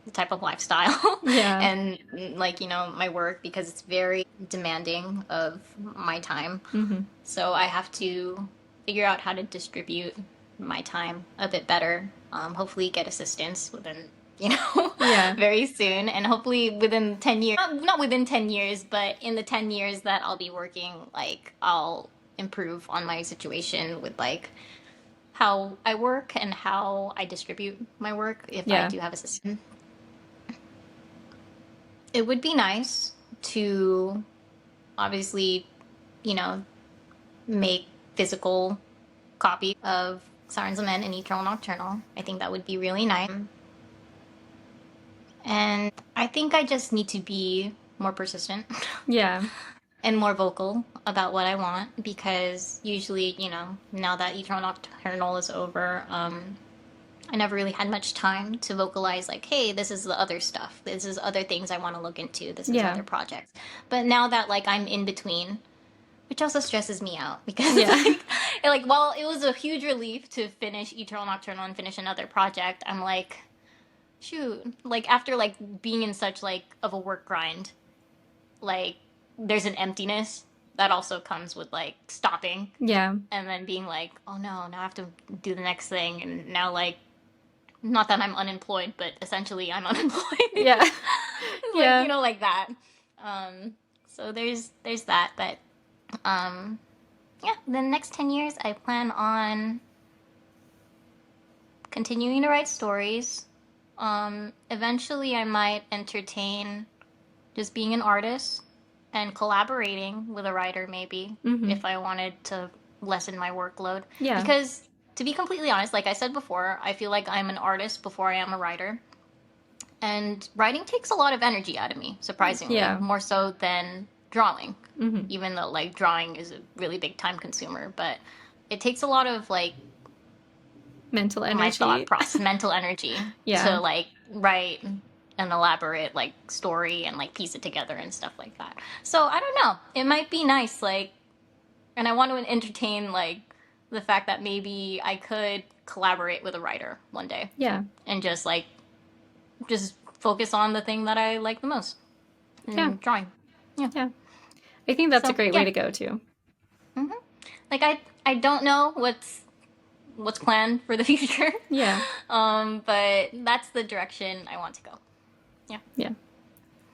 the type of lifestyle and like, my work, because it's very demanding of my time. So I have to figure out how to distribute my time a bit better. Hopefully get assistance within, very soon. And hopefully within 10 years, not within 10 years, but in the 10 years that I'll be working, like I'll improve on my situation with like how I work and how I distribute my work if I do have assistance. It would be nice to obviously, make physical copy of Siren, Lament and Eaternal Nocturnal. I think that would be really nice. And I think I just need to be more persistent. Yeah. And more vocal about what I want, because usually, now that Eaternal Nocturnal is over, I never really had much time to vocalize like, hey, this is the other stuff. This is other things I want to look into. This is other projects. But now that like I'm in between, which also stresses me out, because while it was a huge relief to finish Eternal Nocturnal and finish another project, I'm like, shoot, like after like being in such like of a work grind, like there's an emptiness that also comes with like stopping. Yeah. And then being like, oh no, now I have to do the next thing. And now like, not that I'm unemployed, but essentially I'm unemployed. Yeah. Like, like that. So there's that. But the next 10 years I plan on continuing to write stories. Eventually I might entertain just being an artist and collaborating with a writer, maybe, if I wanted to lessen my workload. Yeah. Because to be completely honest, like I said before, I feel like I'm an artist before I am a writer. And writing takes a lot of energy out of me, surprisingly. Yeah. More so than drawing. Even though like drawing is a really big time consumer. But it takes a lot of like mental energy. My thought process, mental energy to like write an elaborate like story and like piece it together and stuff like that. So I don't know. It might be nice, like, and I want to entertain like the fact that maybe I could collaborate with a writer one day. Yeah. And just focus on the thing that I like the most. Drawing. Yeah. I think that's a great way to go too. Like I don't know what's planned for the future. Yeah. But that's the direction I want to go. Yeah. Yeah.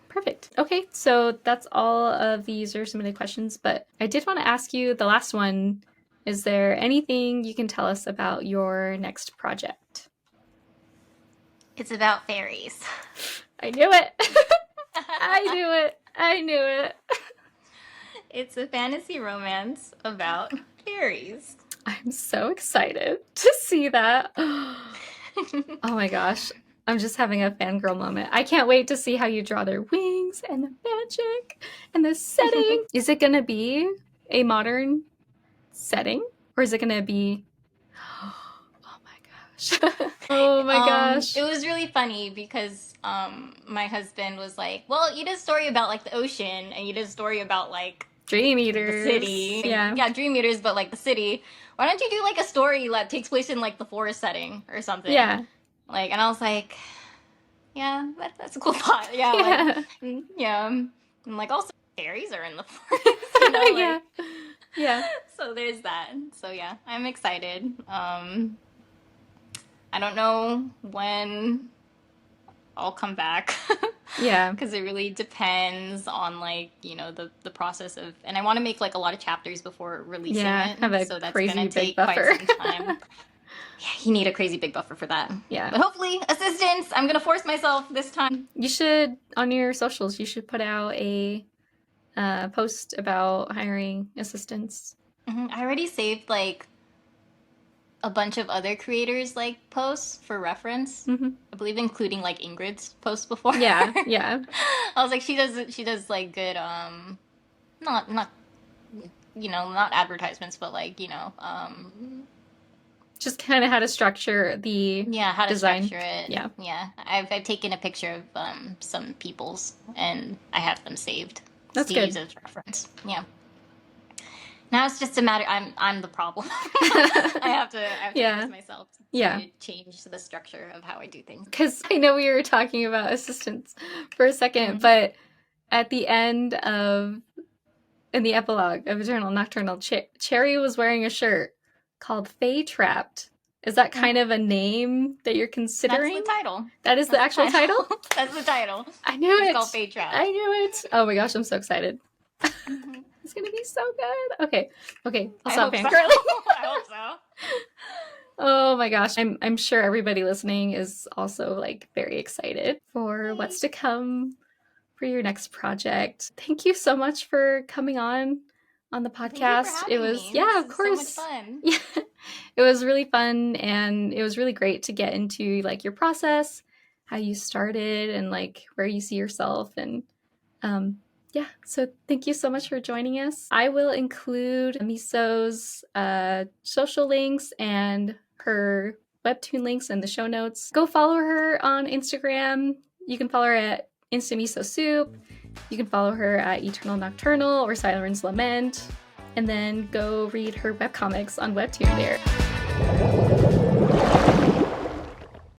Perfect. Okay, so that's all of the user submitted questions, but I did want to ask you the last one. Is there anything you can tell us about your next project? It's about fairies. I knew it. I knew it. I knew it. It's a fantasy romance about fairies. I'm so excited to see that. Oh my gosh. I'm just having a fangirl moment. I can't wait to see how you draw their wings and the magic and the setting. Is it going to be a modern setting? Or is it going to be... Oh my gosh. Oh my gosh. It was really funny because my husband was like, well, you did a story about like the ocean and you did a story about like Dream Eaters. the city. Yeah. Yeah, Dream Eaters, but like the city. Why don't you do like a story that takes place in like the forest setting or something? Yeah. Like, and I was like, yeah, that's a cool thought. Yeah. Like, yeah. And like also fairies are in the forest. You know, like, Yeah. Yeah. So there's that. So yeah, I'm excited. I don't know when I'll come back. Yeah. Because it really depends on like, you know, the process of, and I want to make like a lot of chapters before releasing it. Have a so that's crazy gonna big take buffer. quite some time. Yeah, you need a crazy big buffer for that. Yeah. But hopefully, assistance. I'm gonna force myself this time. You should, on your socials, you should put out a post about hiring assistants. I already saved like a bunch of other creators like posts for reference. I believe including like Ingrid's posts before. Yeah, yeah. I was like, she does like good not you know, not advertisements, but like, you know, just kind of how to structure the how to design. structure it. Yeah. I've taken a picture of some people's and I have them saved. That's to good. use as reference. Yeah. Now it's just a matter. I'm the problem. I have to force myself to change the structure of how I do things. Because I know we were talking about assistants for a second, but at the end of, in the epilogue of Eaternal Nocturnal, Cherry was wearing a shirt called Fae Trapped. Is that kind of a name that you're considering? That's the title. That is the actual title? That's the title. I knew it. It's called Fae Trapped. I knew it. Oh my gosh, I'm so excited. It's gonna be so good. Okay. I'll stop fangirling. I hope so. Oh my gosh, I'm sure everybody listening is also like very excited for what's to come for your next project. Thank you so much for coming on the podcast. It was of course. So much fun. Yeah. It was really fun and it was really great to get into like your process, how you started and like where you see yourself and so thank you so much for joining us. I will include Miso's social links and her Webtoon links in the show notes. Go follow her on Instagram. You can follow her at Instantmiso Soup. You can follow her at Eaternal Nocturnal or Siren's Lament. And then go read her webcomics on Webtoon there.